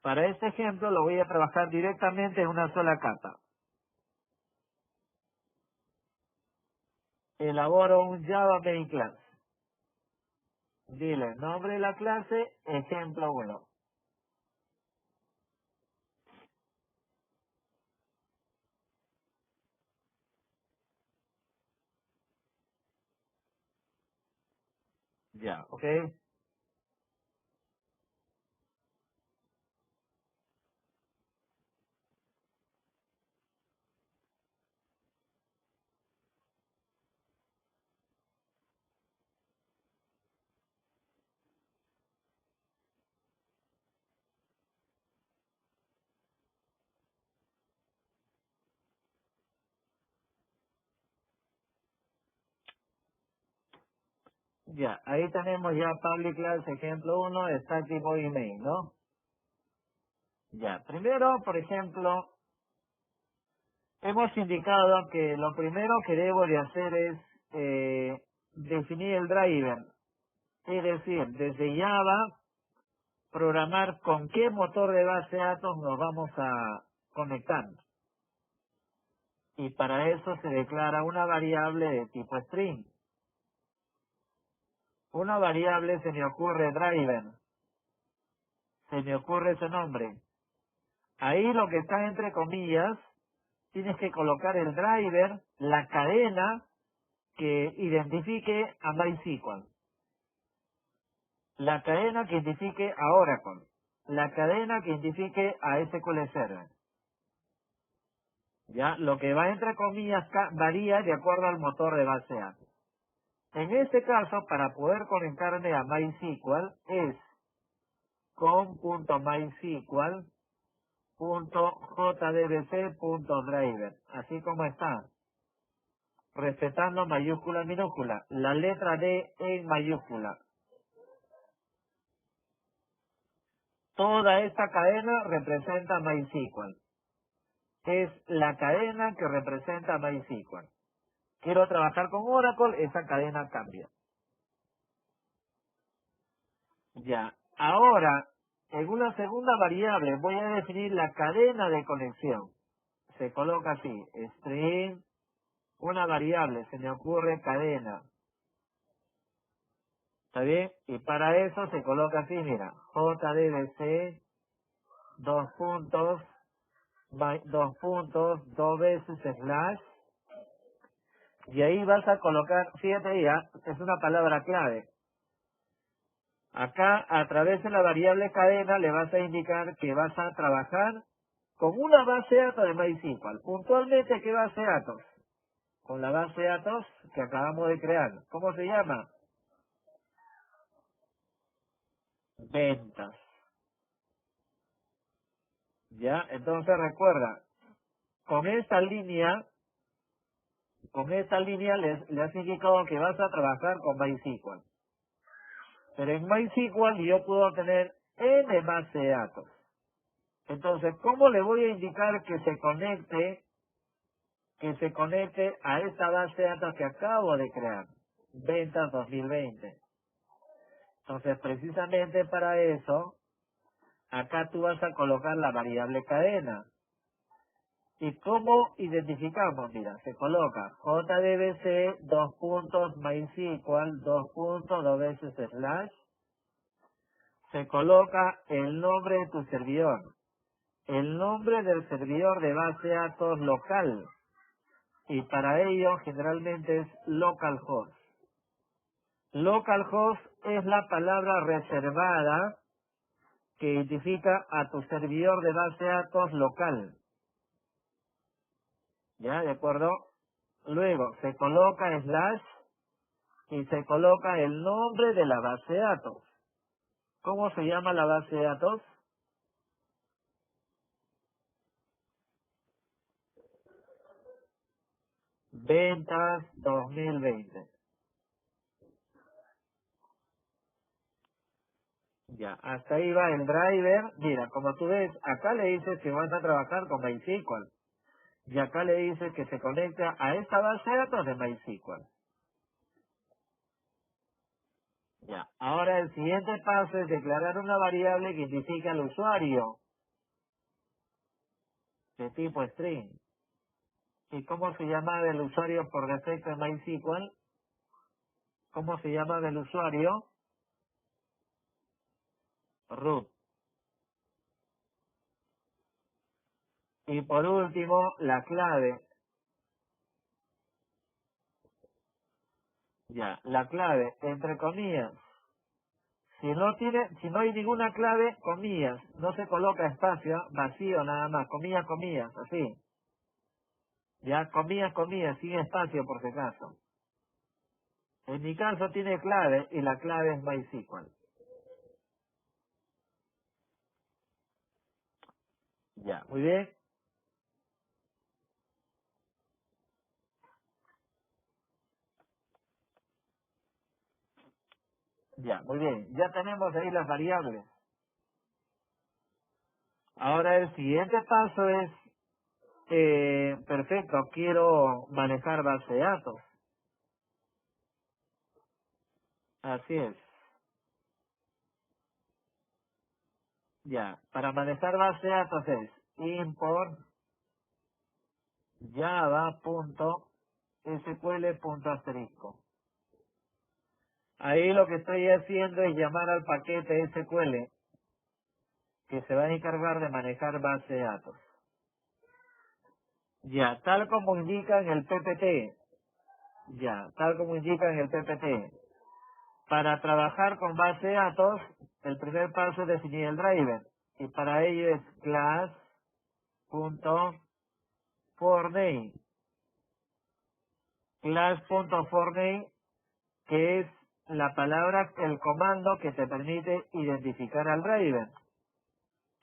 [SPEAKER 1] Para este ejemplo lo voy a trabajar directamente en una sola capa. Elaboro un Java Main Class. Dile nombre de la clase, ejemplo 1. Ya, ¿ok? Ya, ahí tenemos ya public class, ejemplo 1, static void main, ¿no? Ya, primero, por ejemplo, hemos indicado que lo primero que debo de hacer es definir el driver. Es decir, desde Java, programar con qué motor de base de datos nos vamos a conectar. Y para eso se declara una variable de tipo string. Una variable se me ocurre driver. Se me ocurre ese nombre. Ahí lo que está entre comillas, tienes que colocar el driver, la cadena que identifique a MySQL. La cadena que identifique a Oracle. La cadena que identifique a SQL Server. Ya, lo que va entre comillas varía de acuerdo al motor de base de datos. En este caso, para poder conectarme a MySQL es com.mysql.jdbc.driver, así como está, respetando mayúscula minúscula, la letra D en mayúscula. Toda esta cadena representa MySQL. Es la cadena que representa MySQL. Quiero trabajar con Oracle, esa cadena cambia. Ya. Ahora, en una segunda variable voy a definir la cadena de conexión. Se coloca así, string, una variable, se me ocurre cadena. ¿Está bien? Y para eso se coloca así, mira, JDBC, dos veces slash, y ahí vas a colocar, fíjate ya, es una palabra clave. Acá, a través de la variable cadena, le vas a indicar que vas a trabajar con una base de datos de MySQL. Puntualmente, ¿qué base de datos? Con la base de datos que acabamos de crear. ¿Cómo se llama? Ventas. ¿Ya? Entonces recuerda, con esta línea le has indicado que vas a trabajar con MySQL. Pero en MySQL yo puedo tener N base de datos. Entonces, ¿cómo le voy a indicar que se conecte a esta base de datos que acabo de crear? Ventas 2020. Entonces, precisamente para eso, acá tú vas a colocar la variable cadena. ¿Y cómo identificamos? Mira, se coloca JDBC, MySQL, dos veces slash, se coloca el nombre de tu servidor. el nombre del servidor de base de datos local. Y para ello generalmente es localhost. Localhost es la palabra reservada que identifica a tu servidor de base de datos local. ¿Ya? ¿De acuerdo? Luego se coloca slash y se coloca el nombre de la base de datos. ¿Cómo se llama la base de datos? Ventas 2020. Ya, hasta ahí va el driver. Mira, como tú ves, acá le dices que vas a trabajar con MySQL. Y acá le dices que se conecta a esta base de datos de MySQL. Ya, ahora el siguiente paso es declarar una variable que identifica al usuario de tipo string. ¿Y cómo se llama el usuario por defecto en MySQL? ¿Cómo se llama el usuario? Root. Y por último, la clave. Ya, la clave, entre comillas. Si no hay ninguna clave, comillas, no se coloca espacio, vacío nada más, comillas, comillas, así. Ya, comillas, comillas, sin espacio por si acaso. En mi caso tiene clave y la clave es MySQL. Ya, muy bien. Ya, muy bien. Ya tenemos ahí las variables. Ahora el siguiente paso es, perfecto, quiero manejar base de datos. Así es. Ya, para manejar base de datos es import java.sql.asterisco. Ahí lo que estoy haciendo es llamar al paquete SQL que se va a encargar de manejar base de datos. Ya, tal como indica en el PPT. Ya, tal como indica en el PPT. Para trabajar con base de datos, el primer paso es definir el driver. Y para ello es class.forName. Class.forName, que es la palabra, el comando que te permite identificar al driver.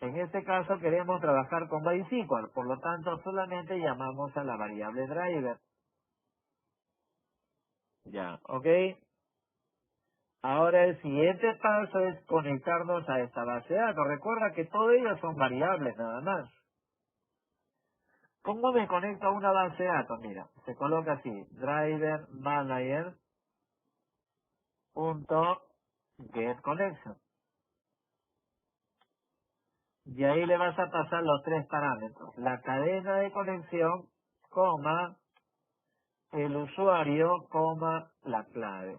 [SPEAKER 1] En este caso queremos trabajar con MySQL, por lo tanto solamente llamamos a la variable driver. Ya, ¿ok? Ahora el siguiente paso es conectarnos a esta base de datos. Recuerda que todo ello son variables nada más. ¿Cómo me conecto a una base de datos? Mira, se coloca así, driver manager punto get connection. Y ahí le vas a pasar los tres parámetros. La cadena de conexión, coma, el usuario, coma, la clave.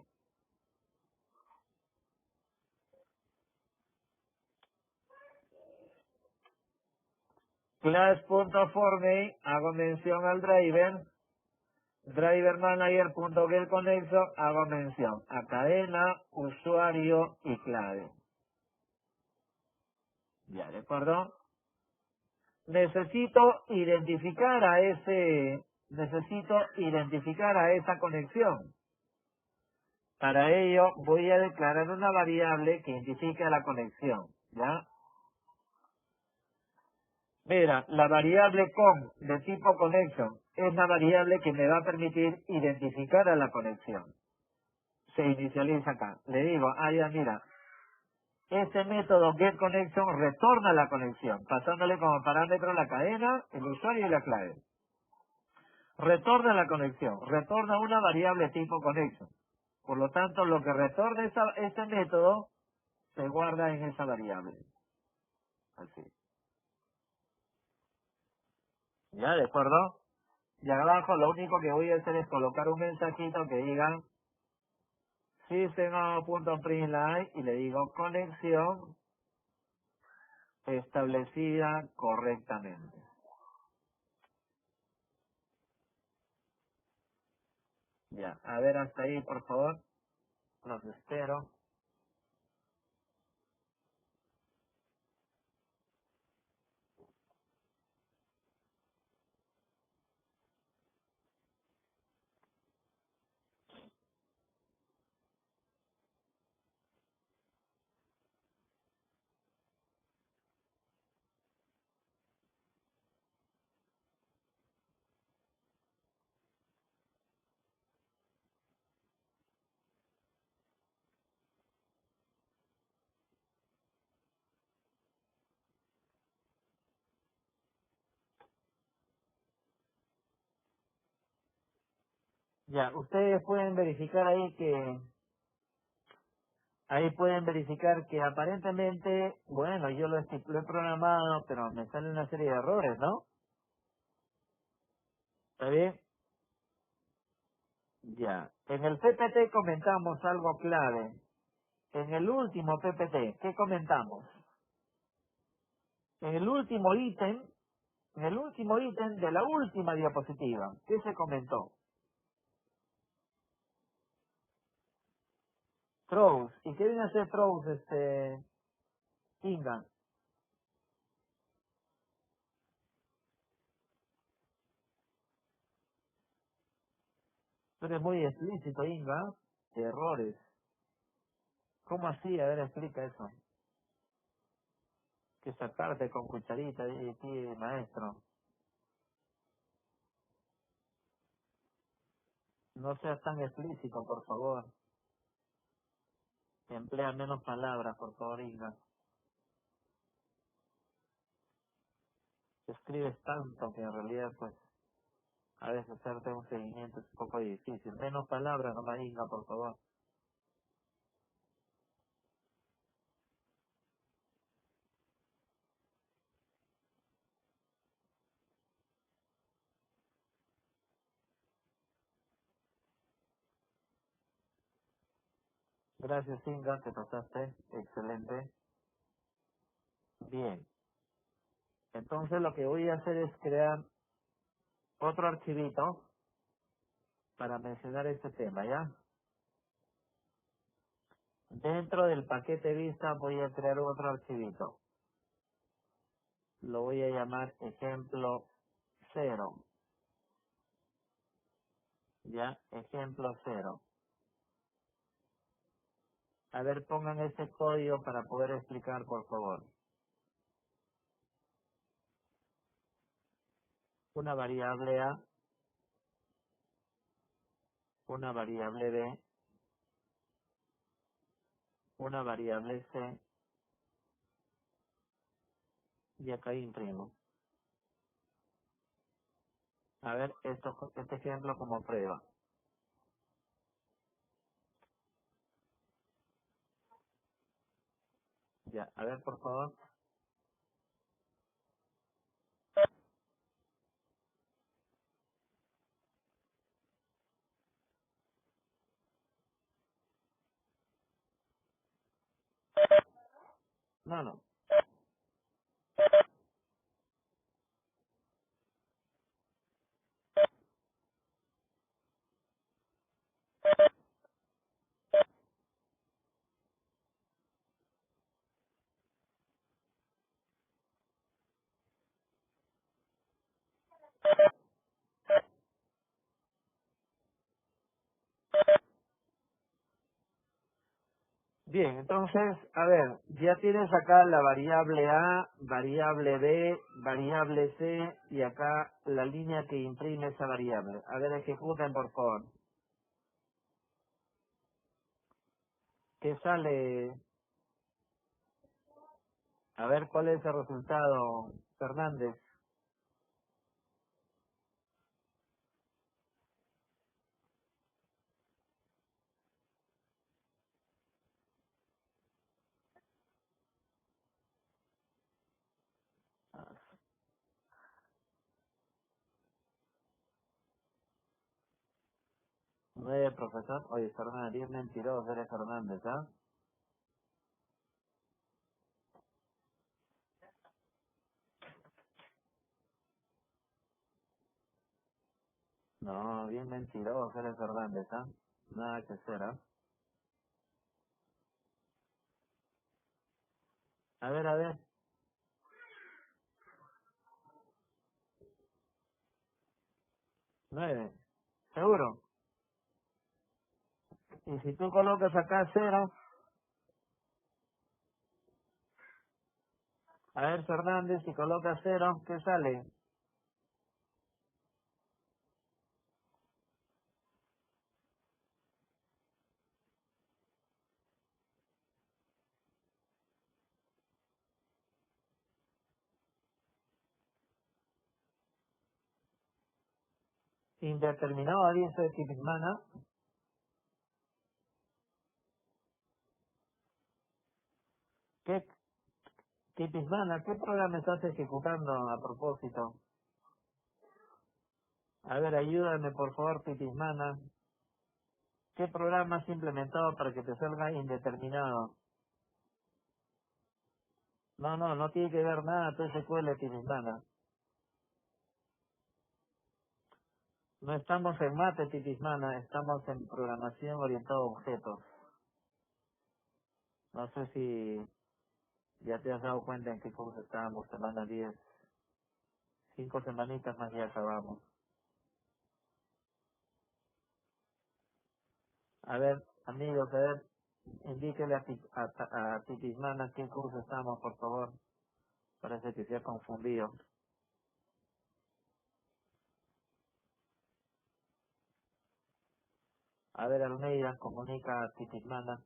[SPEAKER 1] Class.forName, hago mención al driver. DriverManager.getConnection, hago mención a cadena, usuario y clave. ¿Ya de acuerdo? Necesito identificar a esa conexión. Para ello voy a declarar una variable que identifique a la conexión. ¿Ya? Mira, la variable con de tipo connection es la variable que me va a permitir identificar a la conexión. Se inicializa acá. Le digo, ya mira, este método getConnection retorna la conexión, pasándole como parámetro la cadena, el usuario y la clave. Retorna la conexión, retorna una variable tipo connection. Por lo tanto, lo que retorna este método se guarda en esa variable. Así. ¿Ya? ¿De acuerdo? Y abajo lo único que voy a hacer es colocar un mensajito que diga system.println y le digo conexión establecida correctamente. Ya, a ver hasta ahí, por favor. Los espero. Ya, ustedes pueden verificar ahí pueden verificar que aparentemente, bueno, yo lo he programado, pero me sale una serie de errores, ¿no? ¿Está bien? Ya. En el PPT comentamos algo clave. En el último PPT, ¿qué comentamos? En el último ítem, en el último ítem de la última diapositiva, ¿qué se comentó? Throws. ¿Y qué viene a ser throws, Inga? Tú eres muy explícito, Inga. Errores. ¿Cómo así? A ver, explica eso. Que sacarte con cucharita de ti, maestro. No seas tan explícito, por favor. Emplea menos palabras, por favor, Inga. Escribes tanto que en realidad, pues, a veces hacerte un seguimiento es un poco difícil. Menos palabras, no me Inga, por favor. Gracias, Inga, te pasaste. Excelente. Bien. Entonces lo que voy a hacer es crear otro archivito para mencionar este tema, ¿ya? Dentro del paquete vista voy a crear otro archivito. Lo voy a llamar ejemplo cero. ¿Ya? Ejemplo cero. A ver, pongan ese código para poder explicar, por favor. Una variable A, una variable B, una variable C, y acá imprimo. A ver, este ejemplo como prueba. Ya, a ver, por favor. No, no. Bien, entonces, a ver, ya tienes acá la variable A, variable B, variable C y acá la línea que imprime esa variable. A ver, ejecuten por favor. ¿Qué sale? A ver, ¿cuál es el resultado, Fernández? Nueve, profesor. Oye, Fernández, es mentiroso, eres Fernández, ¿ah? No, bien mentiroso eres Fernández, ¿ah? Nada que hacer, ¿ah? A ver, 9. ¿Seguro? Y si tú colocas acá 0, a ver Fernández, si colocas 0, ¿qué sale? Indeterminado, dice Tipismana. ¿Qué, Tipismana, qué programa estás ejecutando a propósito? A ver, ayúdame por favor, Tipismana. ¿Qué programa has implementado para que te salga indeterminado? No, no, no tiene que ver nada tu SQL, Tipismana. No estamos en mate, Tipismana, estamos en programación orientada a objetos. No sé si ya te has dado cuenta en qué curso estábamos, semana 10. 5 semanitas más ya acabamos. A ver, amigos, a ver, indíquele a Tipismana qué curso estamos, por favor. Parece que se ha confundido. A ver, Almeida, comunica a Tipismana.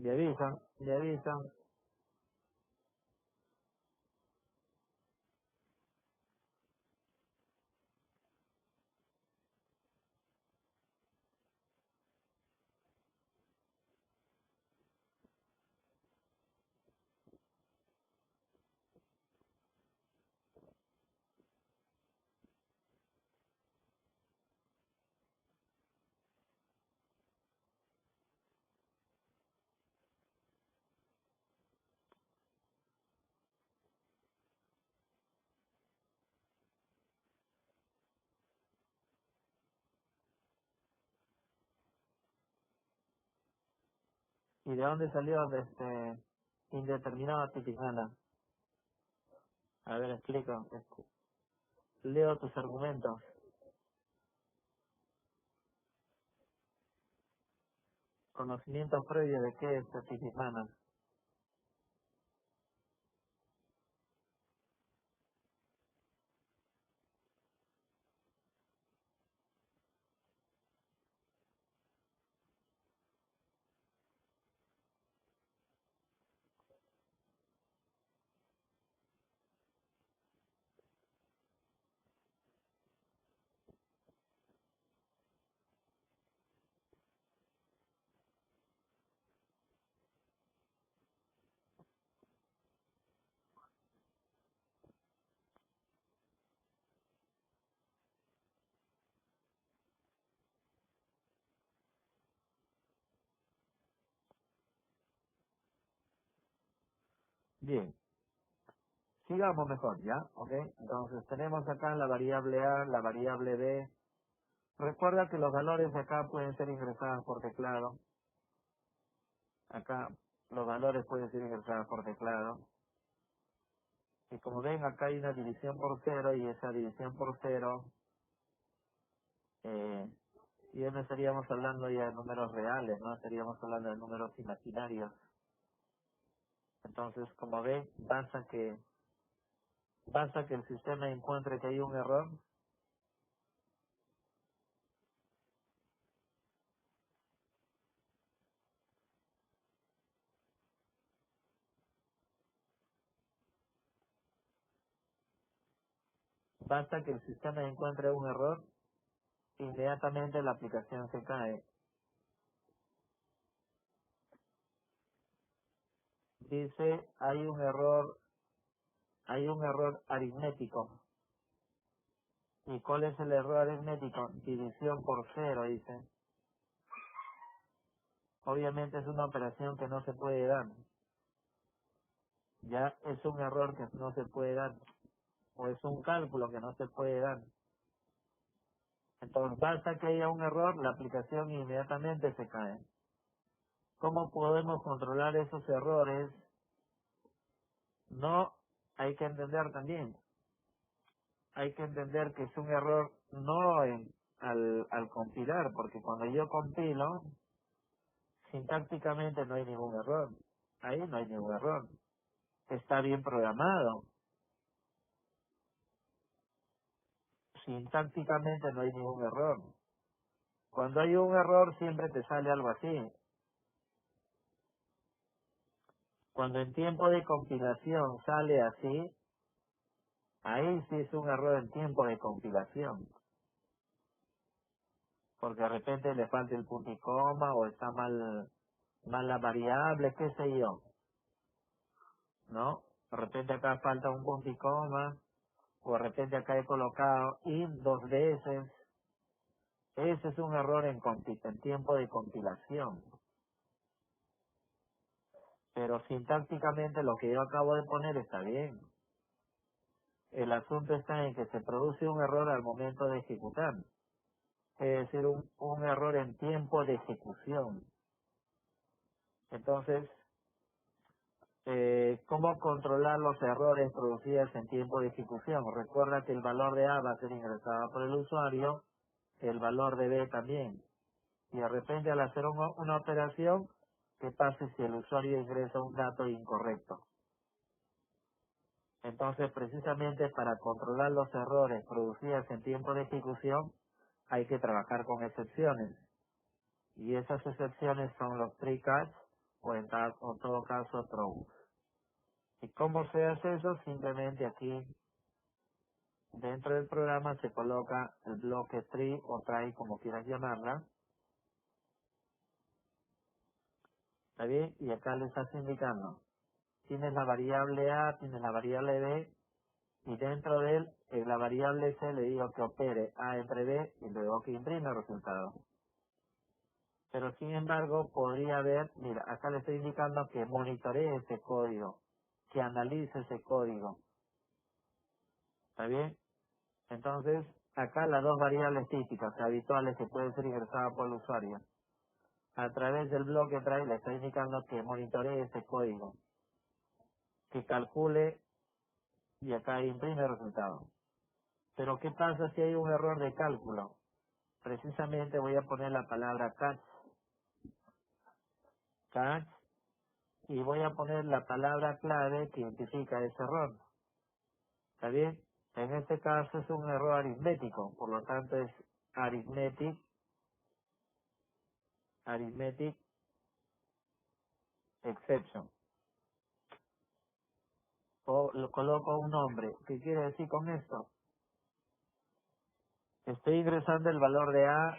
[SPEAKER 1] Le avisan. ¿Y de dónde salió de indeterminado Tipismana? A ver, explico. Leo tus argumentos. Conocimiento previo de qué es Tipismana. Bien, sigamos mejor, ¿ya? ¿Ok? Entonces tenemos acá la variable A, la variable B. Recuerda que los valores de acá pueden ser ingresados por teclado. Acá los valores pueden ser ingresados por teclado. Y como ven, acá hay una división por cero y esa división por cero, eh, ya no estaríamos hablando ya de números reales, ¿no? Estaríamos hablando de números imaginarios. Entonces, como ven, basta que el sistema encuentre que hay un error. basta que el sistema encuentre un error, inmediatamente la aplicación se cae. Dice, hay un error aritmético. ¿Y cuál es el error aritmético? División por cero, dice. Obviamente es una operación que no se puede dar. Ya es un error que no se puede dar. O es un cálculo que no se puede dar. Entonces basta que haya un error, la aplicación inmediatamente se cae. ¿Cómo podemos controlar esos errores? No, hay que entender también. Hay que entender que es un error no al compilar, porque cuando yo compilo, sintácticamente no hay ningún error. Ahí no hay ningún error. Está bien programado. Sintácticamente no hay ningún error. Cuando hay un error siempre te sale algo así. Cuando en tiempo de compilación sale así, ahí sí es un error en tiempo de compilación. Porque de repente le falta el punto y coma o está mal la variable, qué sé yo. ¿No? De repente acá falta un punto y coma, o de repente acá he colocado in 2 veces. Ese es un error en tiempo de compilación. Pero sintácticamente lo que yo acabo de poner está bien. El asunto está en que se produce un error al momento de ejecutar. Es decir, un error en tiempo de ejecución. Entonces, ¿cómo controlar los errores producidos en tiempo de ejecución? Recuerda que el valor de A va a ser ingresado por el usuario, el valor de B también. Y de repente al hacer una operación, ¿qué pasa si el usuario ingresa un dato incorrecto? Entonces, precisamente para controlar los errores producidos en tiempo de ejecución, hay que trabajar con excepciones. Y esas excepciones son los tree catch o en todo caso throw. ¿Y cómo se hace eso? Simplemente aquí dentro del programa se coloca el bloque tree o try, como quieras llamarla. ¿Está bien? Y acá le estás indicando. Tienes la variable A, tienes la variable B, y dentro de él, en la variable C le digo que opere A entre B y luego que imprime el resultado. Pero sin embargo, podría haber, mira, acá le estoy indicando que monitoree ese código, que analice ese código. ¿Está bien? Entonces, acá las dos variables típicas, habituales, que pueden ser ingresadas por el usuario. A través del bloque try le estoy indicando que monitoree ese código, que calcule y acá imprime el resultado. Pero ¿qué pasa si hay un error de cálculo? Precisamente voy a poner la palabra catch, y voy a poner la palabra clave que identifica ese error. ¿Está bien? En este caso es un error aritmético, por lo tanto es arithmetic exception. O lo coloco un nombre. ¿Qué quiere decir con esto? Estoy ingresando el valor de A,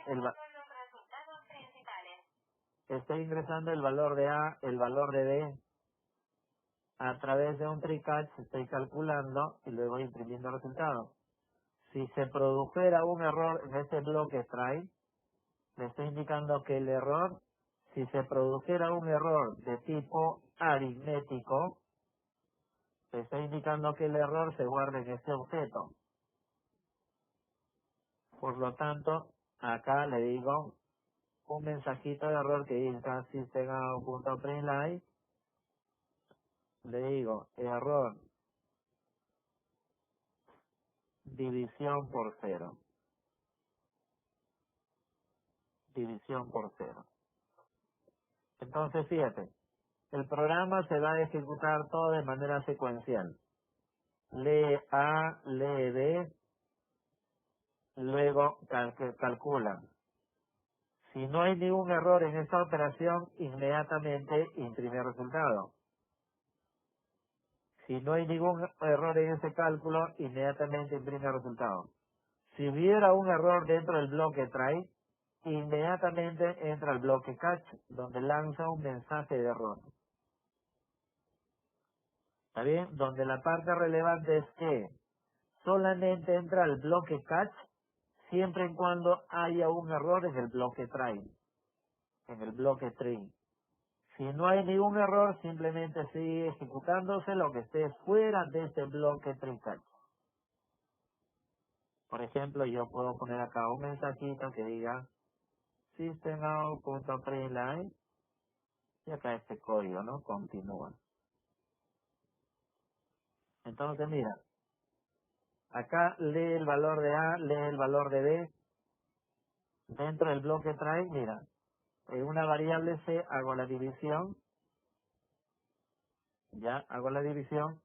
[SPEAKER 1] estoy ingresando el valor de A, el valor de B, a través de un tree catch estoy calculando y luego imprimiendo el resultado. Si se produjera un error en este bloque try, le estoy indicando que el error, si se produjera un error de tipo aritmético, le estoy indicando que el error se guarda en este objeto. Por lo tanto, acá le digo un mensajito de error que dice system.out.println, le digo error división por cero. División por cero. Entonces, fíjate, el programa se va a ejecutar todo de manera secuencial. Lee A, lee B, luego calcula. Si no hay ningún error en esta operación, inmediatamente imprime el resultado. Si no hay ningún error en ese cálculo, inmediatamente imprime el resultado. Si hubiera un error dentro del bloque try, inmediatamente entra al bloque catch, donde lanza un mensaje de error. ¿Está bien? Donde la parte relevante es que solamente entra al bloque catch siempre y cuando haya un error en el bloque try, en el bloque tree. Si no hay ningún error, simplemente sigue ejecutándose lo que esté fuera de ese bloque tree catch. Por ejemplo, yo puedo poner acá un mensajito que diga systemout.println y acá este código, ¿no? Continúa. Entonces, mira, acá lee el valor de A, lee el valor de B. Dentro del bloque try, mira, en una variable C hago la división, ya hago la división,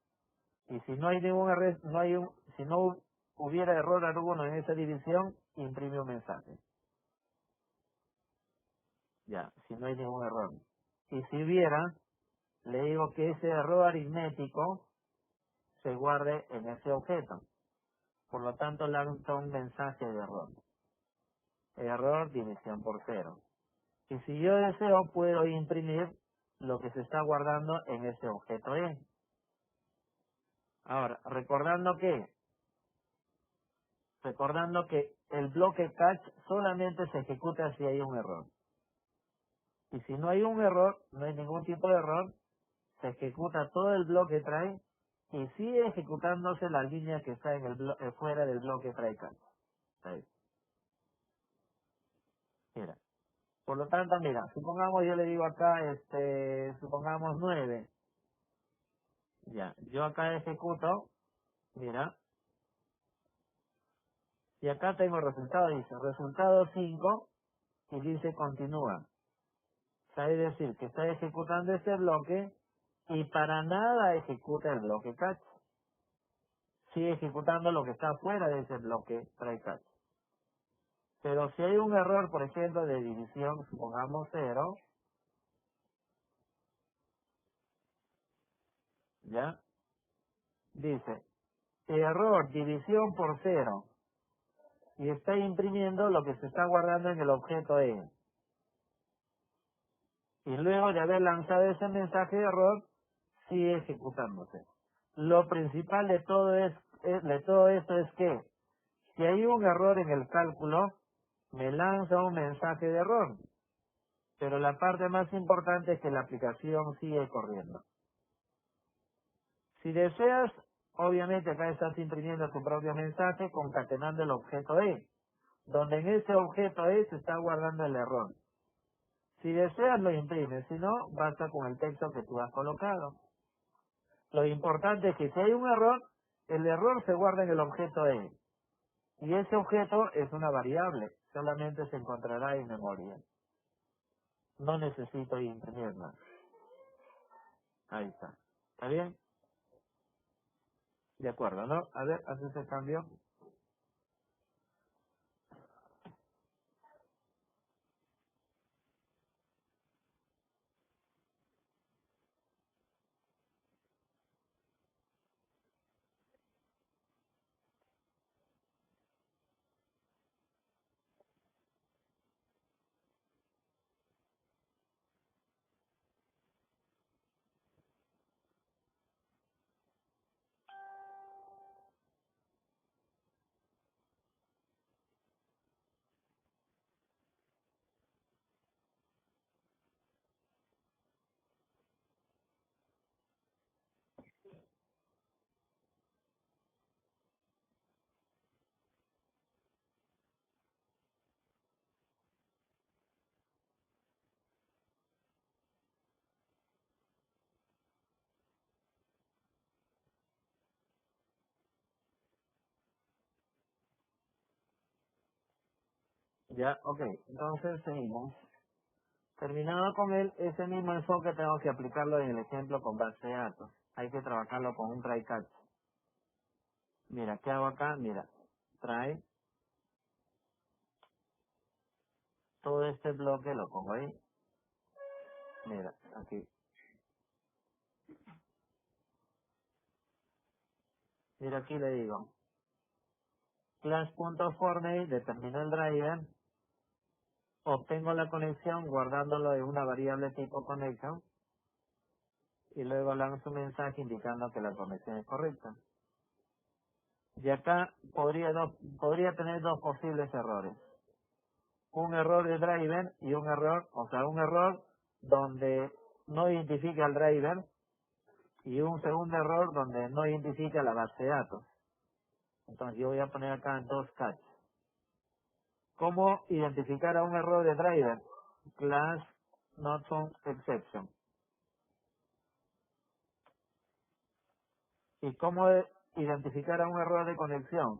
[SPEAKER 1] y si no hay ningún error, si no hubiera error alguno en esa división, imprime un mensaje. Ya, si no hay ningún error. Y si hubiera, le digo que ese error aritmético se guarde en ese objeto. Por lo tanto, lanza un mensaje de error. Error división por cero. Y si yo deseo, puedo imprimir lo que se está guardando en ese objeto E. Ahora, recordando que el bloque catch solamente se ejecuta si hay un error. Y si no hay un error, no hay ningún tipo de error, se ejecuta todo el bloque try y sigue ejecutándose la línea que está en el fuera del bloque try catch. Ahí. Mira. Por lo tanto, mira, supongamos yo le digo acá, supongamos 9. Ya, yo acá ejecuto, mira, y acá tengo el resultado, dice resultado 5 y dice continúa. O sea, es decir, que está ejecutando este bloque y para nada ejecuta el bloque catch. Sigue ejecutando lo que está fuera de ese bloque try catch. Pero si hay un error, por ejemplo, de división, supongamos 0, ya, dice error división por 0 y está imprimiendo lo que se está guardando en el objeto E. Y luego de haber lanzado ese mensaje de error, sigue ejecutándose. Lo principal de de todo esto es que si hay un error en el cálculo, me lanza un mensaje de error. Pero la parte más importante es que la aplicación sigue corriendo. Si deseas, obviamente acá estás imprimiendo tu propio mensaje concatenando el objeto E, donde en ese objeto E se está guardando el error. Si deseas lo imprimes, si no, basta con el texto que tú has colocado. Lo importante es que si hay un error, el error se guarda en el objeto E. Y ese objeto es una variable, solamente se encontrará en memoria. No necesito imprimirla. Ahí está. ¿Está bien? De acuerdo, ¿no? A ver, haces el cambio. Ya, ok. Entonces seguimos. Terminado con ese mismo enfoque tengo que aplicarlo en el ejemplo con base de datos. Hay que trabajarlo con un try catch. Mira, ¿qué hago acá? Mira, try, todo este bloque lo pongo ahí. Mira, aquí. Mira, aquí le digo, class.forName, determino el driver, obtengo la conexión guardándolo en una variable tipo connection, y luego lanzo un mensaje indicando que la conexión es correcta. Y acá podría tener dos posibles errores. Un error de driver y un error donde no identifica al driver y un segundo error donde no identifica la base de datos. Entonces yo voy a poner acá dos catch. ¿Cómo identificar a un error de driver? Class not found exception. ¿Y cómo identificar a un error de conexión?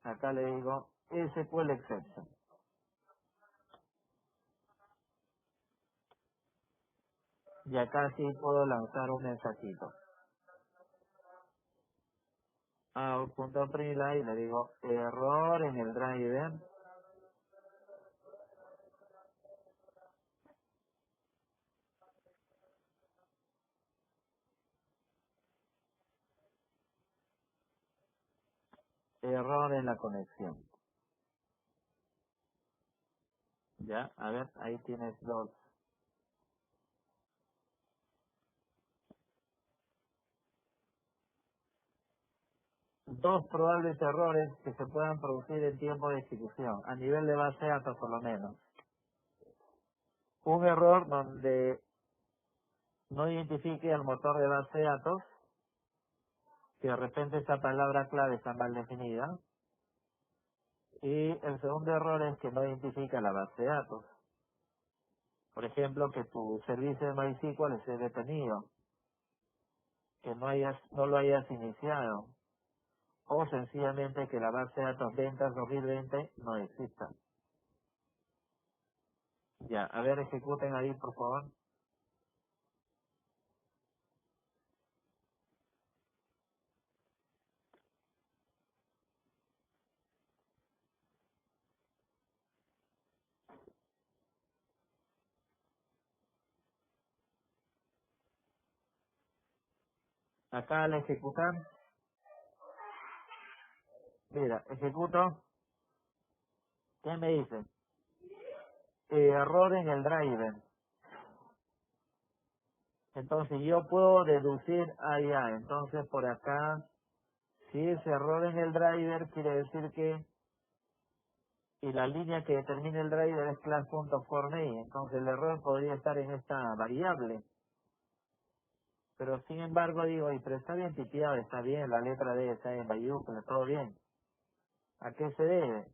[SPEAKER 1] Acá le digo SQL exception. Y acá sí puedo lanzar un mensajito. Out.println, le digo error en el driver. Error en la conexión. Ya, a ver, ahí tienes dos probables errores que se puedan producir en tiempo de ejecución, a nivel de base de datos por lo menos. Un error donde no identifique el motor de base de datos, que de repente esa palabra clave está mal definida. Y el segundo error es que no identifica la base de datos. Por ejemplo, que tu servicio de MySQL esté detenido, que no lo hayas iniciado, o sencillamente que la base de datos ventas 2020 no exista. Ya, a ver, ejecuten ahí, por favor. Acá al ejecutar, mira, ejecuto, ¿qué me dice? Error en el driver. Entonces yo puedo deducir allá. Entonces por acá, si es error en el driver, quiere decir que y la línea que determina el driver es class.forName. Entonces el error podría estar en esta variable. Pero sin embargo digo, pero está bien tipiado, está bien, la letra D está en mayúscula, todo bien. ¿A qué se debe?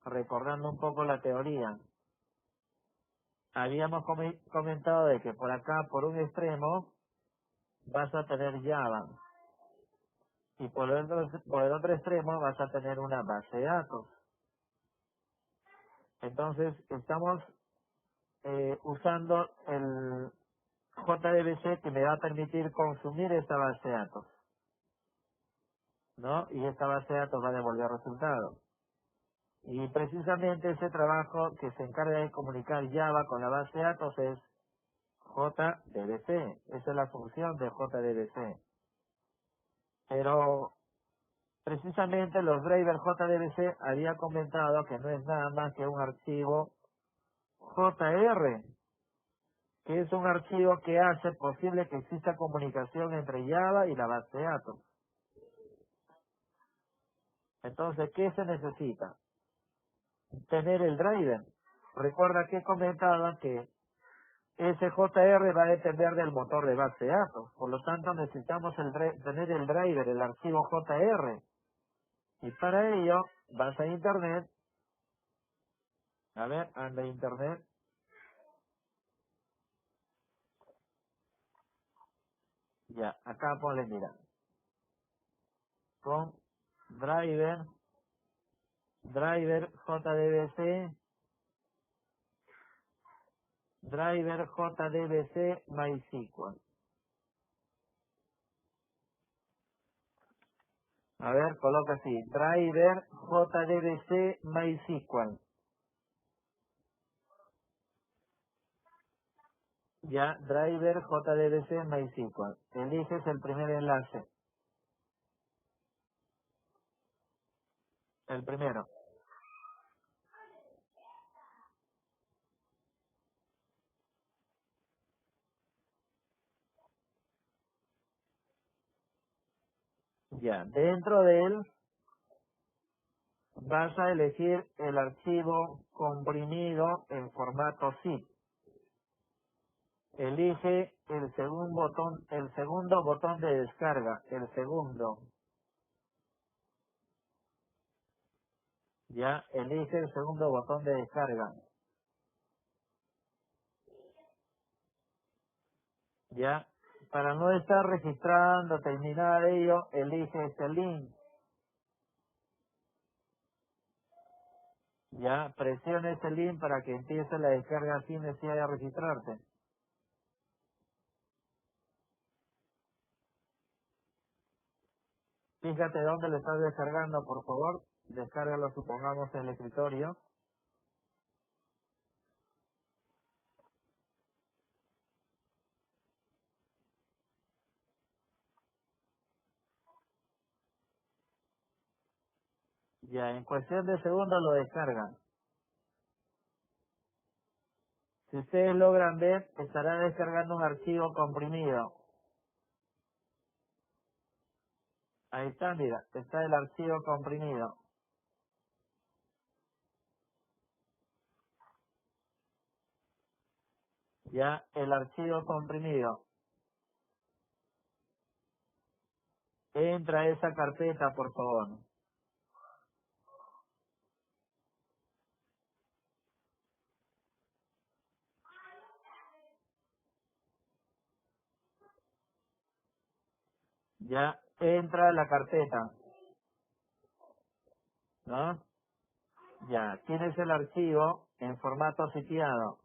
[SPEAKER 1] Recordando un poco la teoría. Habíamos comentado de que por acá, por un extremo, vas a tener Java. Y por el otro extremo vas a tener una base de datos. Entonces, estamos usando el JDBC que me va a permitir consumir esta base de datos, ¿no? Y esta base de datos va a devolver resultados. Y precisamente ese trabajo que se encarga de comunicar Java con la base de datos es JDBC. Esa es la función de JDBC. Pero precisamente los drivers JDBC había comentado que no es nada más que un archivo JR, que es un archivo que hace posible que exista comunicación entre Java y la base de datos. Entonces, ¿qué se necesita? Tener el driver. Recuerda que comentaba que ese JR va a depender del motor de base de datos. Por lo tanto, necesitamos tener el driver, el archivo JR. Y para ello, vas a Internet. A ver, anda a Internet. Ya, acá ponle, mira. Con driver JDBC, driver JDBC MySQL. A ver, coloca así, driver JDBC MySQL. Ya, driver JDBC MySQL. Eliges el primer enlace. El primero. Ya, dentro de él vas a elegir el archivo comprimido en formato zip. Elige el segundo botón de descarga, el segundo. Ya, elige el segundo botón de descarga. Ya, para no estar registrando, terminar ello, elige este link. Ya, presiona ese link para que empiece la descarga sin necesidad de registrarte. Fíjate dónde lo estás descargando, por favor. Descárgalo, supongamos, en el escritorio. Ya, en cuestión de segundos lo descargan. Si ustedes logran ver, estará descargando un archivo comprimido. Ahí está, mira, está el archivo comprimido. Ya, el archivo comprimido. Entra a esa carpeta, por favor. Ya, entra a la carpeta, ¿no? Ya, tienes el archivo en formato sitiado.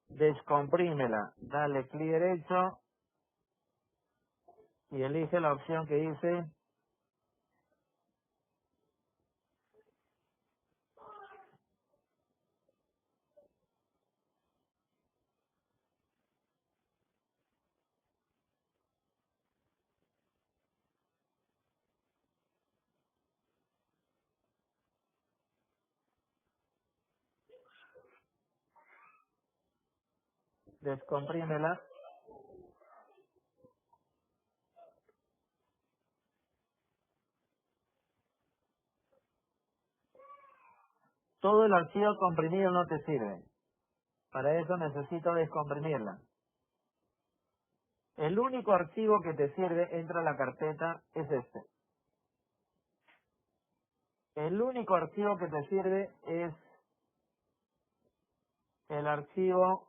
[SPEAKER 1] Descomprímela, dale clic derecho y elige la opción que dice descomprímela. Todo el archivo comprimido no te sirve. Para eso necesito descomprimirla. El único archivo que te sirve, entra a la carpeta, es este. El único archivo que te sirve es el archivo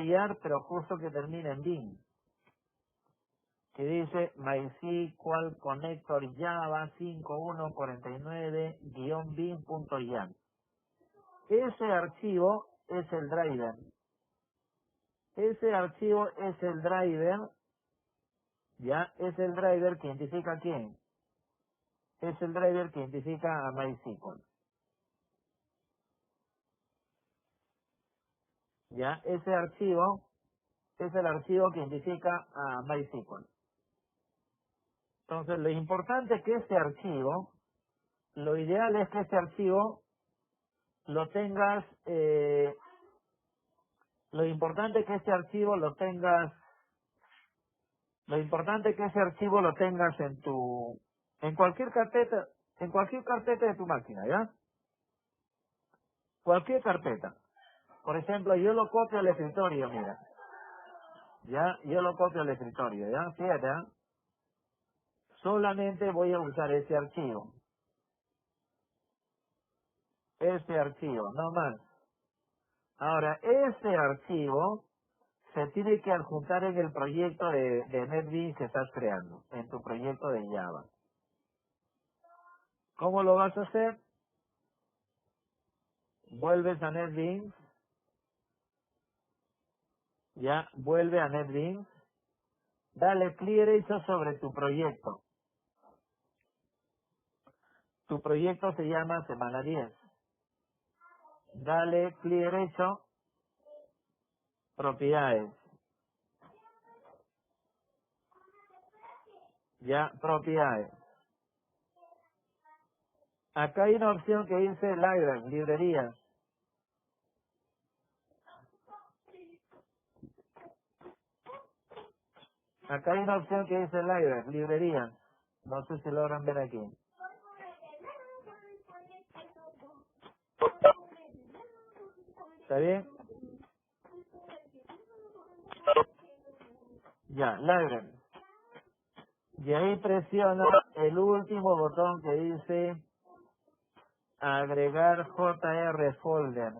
[SPEAKER 1] .yar, pero justo que termina en bin, que dice MySQL Connector Java 5149-bin.yar. Ese archivo es el driver. Ese archivo es el driver, ya, es el driver que identifica a quién. Es el driver que identifica a MySQL. Ya, ese archivo es el archivo que identifica a MySQL. Entonces, lo importante es que este archivo, lo ideal es que este archivo lo tengas, lo importante es que este archivo lo tengas, lo importante es que ese archivo lo tengas en cualquier carpeta de tu máquina, ¿ya? Cualquier carpeta. Por ejemplo, yo lo copio al escritorio, mira. Ya, yo lo copio al escritorio, ¿ya? Fíjate, ¿ah? Solamente voy a usar ese archivo. Este archivo, no más. Ahora, ese archivo se tiene que adjuntar en el proyecto de NetBeans que estás creando, en tu proyecto de Java. ¿Cómo lo vas a hacer? Vuelves a NetBeans, ya, vuelve a NetBeans, dale clic derecho sobre tu proyecto. Tu proyecto se llama Semana 10. Dale clic derecho, propiedades. Ya, propiedades. Acá hay una opción que dice library, librerías. Acá hay una opción que dice library, librerías. No sé si logran ver aquí. ¿Está bien? Ya, library. Y ahí presiona el último botón que dice agregar JR folder.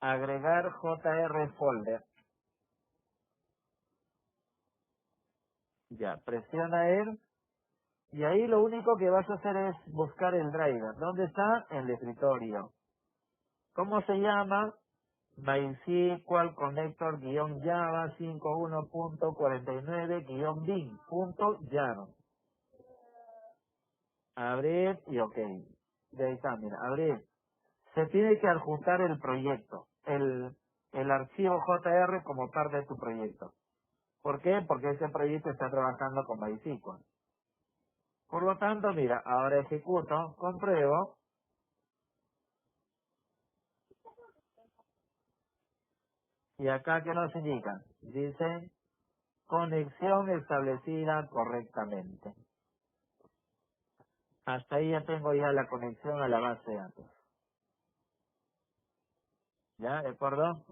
[SPEAKER 1] Agregar JR folder. Ya, presiona él. Y ahí lo único que vas a hacer es buscar el driver. ¿Dónde está? En el escritorio. ¿Cómo se llama? MySQL Connector-Java 51.49-bin.jar. Abrir y OK. De ahí está, mira, abrir. Se tiene que adjuntar el proyecto, el archivo JR como parte de tu proyecto. ¿Por qué? Porque ese proyecto está trabajando con MySQL. Por lo tanto, mira, ahora ejecuto, compruebo, y acá que nos indica, dice conexión establecida correctamente. Hasta ahí ya tengo ya la conexión a la base de datos. ¿Ya? ¿De acuerdo?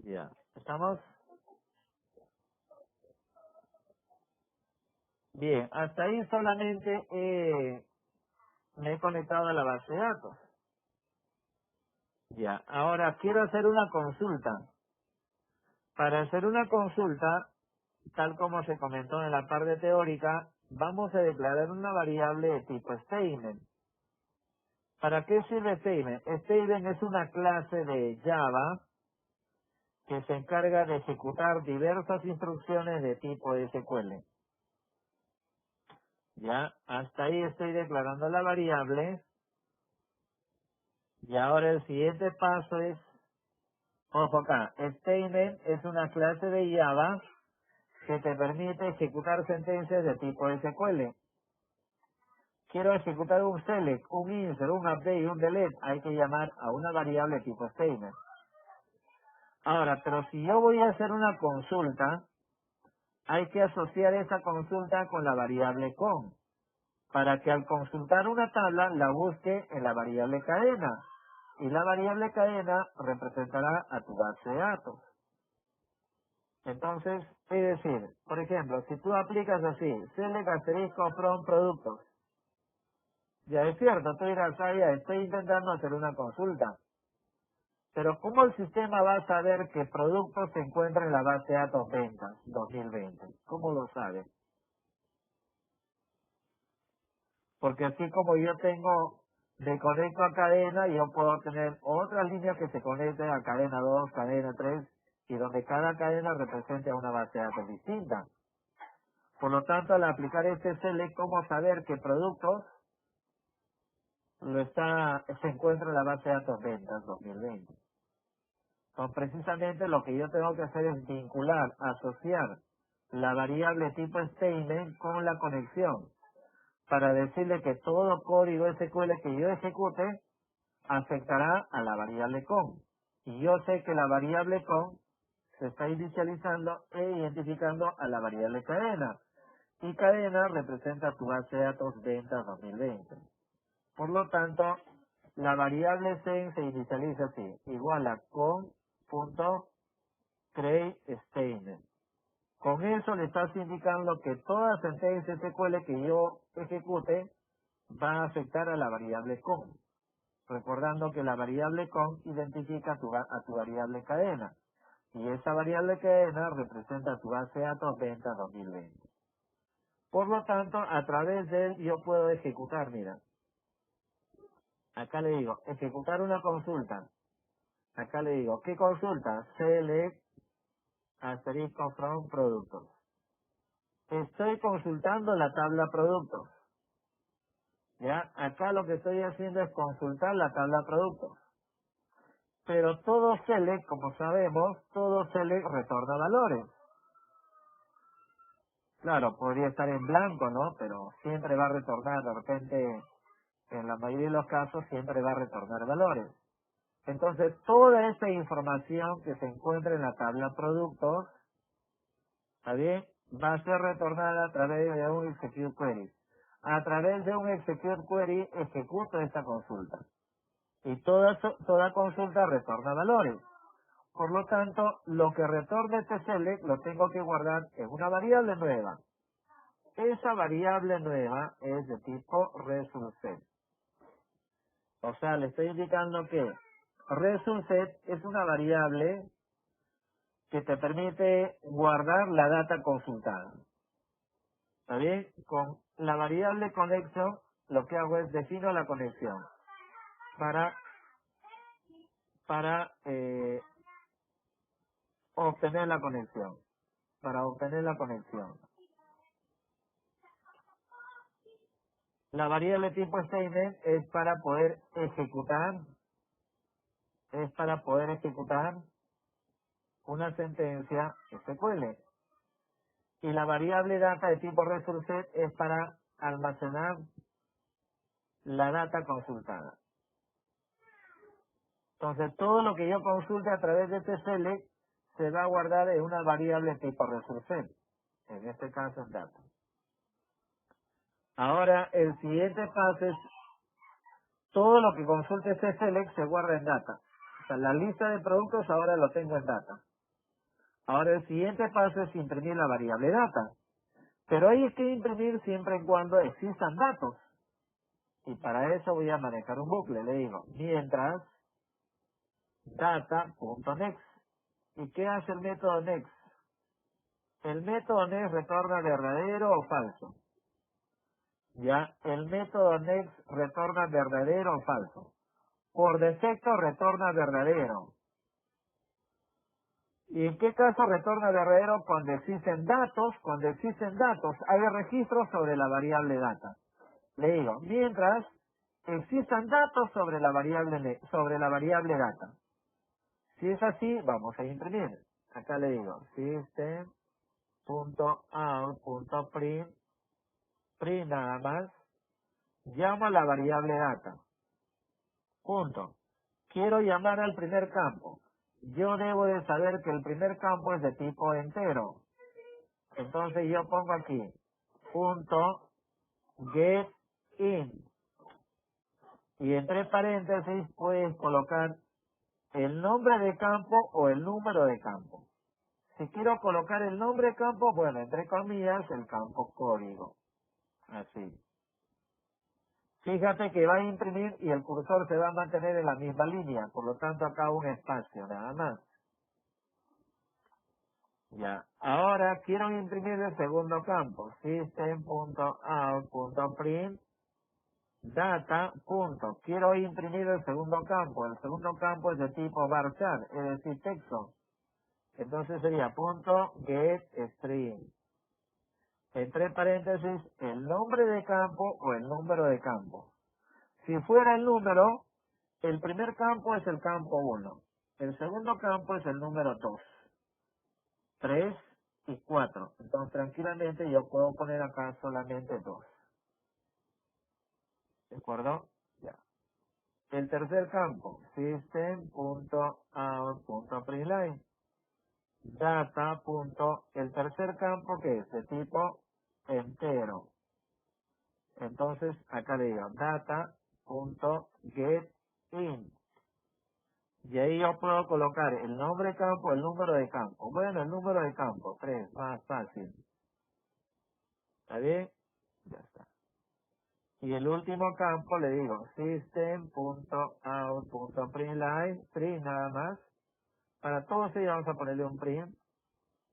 [SPEAKER 1] Ya. ¿Estamos? Bien. Hasta ahí solamente me he conectado a la base de datos. Ya. Ahora quiero hacer una consulta. Para hacer una consulta, tal como se comentó en la parte teórica, vamos a declarar una variable de tipo statement. ¿Para qué sirve statement? Statement es una clase de Java que se encarga de ejecutar diversas instrucciones de tipo SQL. Ya, hasta ahí estoy declarando la variable. Y ahora el siguiente paso es, ojo acá, statement es una clase de Java que te permite ejecutar sentencias de tipo SQL. Quiero ejecutar un select, un insert, un update y un delete. Hay que llamar a una variable tipo statement. Ahora, pero si yo voy a hacer una consulta, hay que asociar esa consulta con la variable con, para que al consultar una tabla la busque en la variable cadena. Y la variable cadena representará a tu base de datos. Entonces, es decir, por ejemplo, si tú aplicas así, select asterisco from productos, ya es cierto, tú dirás, ya estoy intentando hacer una consulta. Pero ¿cómo el sistema va a saber que productos se encuentran en la base de datos ventas 2020? ¿Cómo lo sabe? Porque así como yo tengo de conecto a cadena, yo puedo tener otras líneas que se conecten a cadena 2, cadena 3, y donde cada cadena represente a una base de datos distinta. Por lo tanto, al aplicar este select, ¿cómo saber qué productos se encuentra en la base de datos ventas 2020? Entonces, precisamente lo que yo tengo que hacer es vincular, asociar la variable tipo statement con la conexión, para decirle que todo código SQL que yo ejecute afectará a la variable con. Y yo sé que la variable con se está inicializando e identificando a la variable cadena. Y cadena representa tu base de datos ventas 2020. Por lo tanto, la variable sen se inicializa así, igual a con.createStatement. Con eso le estás indicando que toda sentencia SQL que yo ejecute va a afectar a la variable con. Recordando que la variable con identifica a tu variable cadena. Y esa variable cadena representa tu base de datos ventas 2020. Por lo tanto, a través de él yo puedo ejecutar, mira. Acá le digo, ejecutar una consulta. Acá le digo, ¿qué consulta? Select asterisco from productos. Estoy consultando la tabla productos. Ya, acá lo que estoy haciendo es consultar la tabla productos. Pero todo select, como sabemos, todo select retorna valores. Claro, podría estar en blanco, ¿no? Pero siempre va a retornar, de repente, en la mayoría de los casos, siempre va a retornar valores. Entonces, toda esta información que se encuentra en la tabla productos, ¿está bien? Va a ser retornada a través de un execute query. A través de un execute query ejecuto esta consulta. Y toda consulta retorna valores. Por lo tanto, lo que retorne este select lo tengo que guardar en una variable nueva. Esa variable nueva es de tipo resultSet. O sea, le estoy indicando que resultSet es una variable que te permite guardar la data consultada. ¿Está bien? Con la variable connection, lo que hago es defino la conexión para obtener la conexión. Para obtener la conexión. La variable tipo statement es para poder ejecutar una sentencia SQL. Y la variable data de tipo resultSet es para almacenar la data consultada. Entonces, todo lo que yo consulte a través de este select se va a guardar en una variable tipo resultSet. En este caso, en data. Ahora, el siguiente paso es todo lo que consulte este select se guarda en data. O sea, la lista de productos ahora lo tengo en data. Ahora, el siguiente paso es imprimir la variable data. Pero hay que imprimir siempre y cuando existan datos. Y para eso voy a manejar un bucle. Le digo, mientras data.next. ¿Y qué hace el método next? El método next retorna verdadero o falso. Ya, el método next retorna verdadero o falso. Por defecto retorna verdadero. ¿Y en qué caso retorna verdadero? Cuando existen datos, hay registros sobre la variable data. Le digo, mientras existan datos sobre la variable data. Si es así, vamos a imprimir. Acá le digo, system.out.print, print nada más, llamo a la variable data. Punto. Quiero llamar al primer campo. Yo debo de saber que el primer campo es de tipo entero. Entonces yo pongo aquí, punto get in. Y entre paréntesis puedes colocar el nombre de campo o el número de campo. Si quiero colocar el nombre de campo, bueno, entre comillas, el campo código. Así. Fíjate que va a imprimir y el cursor se va a mantener en la misma línea, por lo tanto acá un espacio, nada más. Ya. Ahora quiero imprimir el segundo campo, system.out.print data. Quiero imprimir el segundo campo. El segundo campo es de tipo varchar, es decir, texto. Entonces sería punto get string. Entre paréntesis, el nombre de campo o el número de campo. Si fuera el número, el primer campo es el campo 1. El segundo campo es el número 2, 3 y 4. Entonces, tranquilamente yo puedo poner acá solamente 2. ¿De acuerdo? Ya. El tercer campo, system.out.println. Data. El tercer campo que es de tipo entero. Entonces, acá le digo data.getIn. Y ahí yo puedo colocar el nombre de campo, el número de campo. Bueno, el número de campo, 3, más fácil. ¿Está bien? Ya está. Y el último campo le digo system.out.println, print nada más. Para todos ellos vamos a ponerle un print.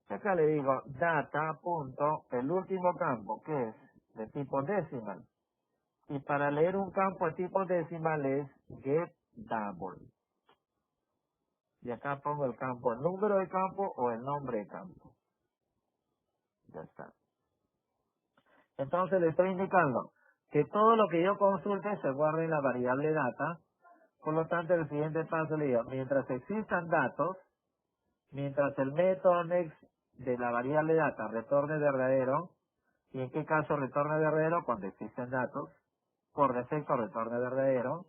[SPEAKER 1] Y acá le digo data. El último campo, que es de tipo decimal. Y para leer un campo de tipo decimal es getDouble. Y acá pongo el campo, el número de campo o el nombre de campo. Ya está. Entonces le estoy indicando que todo lo que yo consulte se guarde en la variable data. Por lo tanto, el siguiente paso le digo, mientras existan datos, mientras el método next de la variable data retorne verdadero, ¿Y en qué caso retorna verdadero? Cuando existen datos. Por defecto retorna verdadero.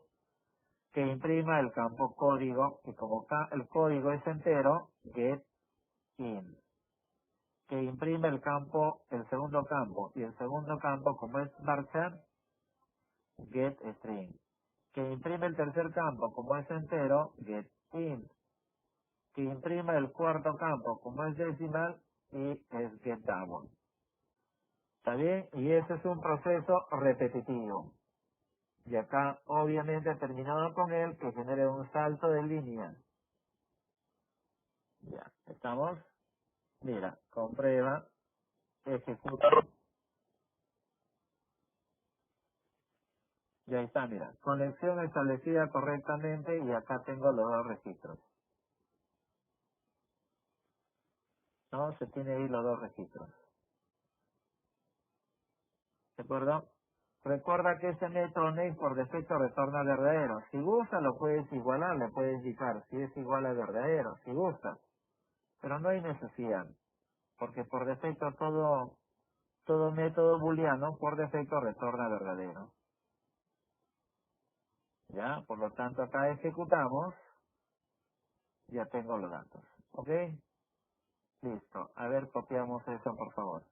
[SPEAKER 1] Que imprima el campo código, que como el código es entero, get in. Que imprime el campo, el segundo campo, y el segundo campo, como es varchar, get string. Que imprime el tercer campo, como es entero, get int. Que imprima el cuarto campo, como es decimal, y es get double. ¿Está bien? Y ese es un proceso repetitivo. Y acá, obviamente, terminado con él, que genere un salto de línea. Ya, ¿estamos? Mira, comprueba, ejecuta. Y ahí está, mira. Conexión establecida correctamente y acá tengo los dos registros. ¿No? Se tiene ahí los dos registros. ¿De acuerdo? Recuerda que este método NEI por defecto retorna verdadero. Si gusta lo puedes igualar, le puedes indicar si es igual a verdadero, si gusta. Pero no hay necesidad, porque por defecto todo método booleano por defecto retorna verdadero. ¿Ya? Por lo tanto acá ejecutamos, ya tengo los datos. ¿Ok? Listo. A ver, copiamos eso por favor.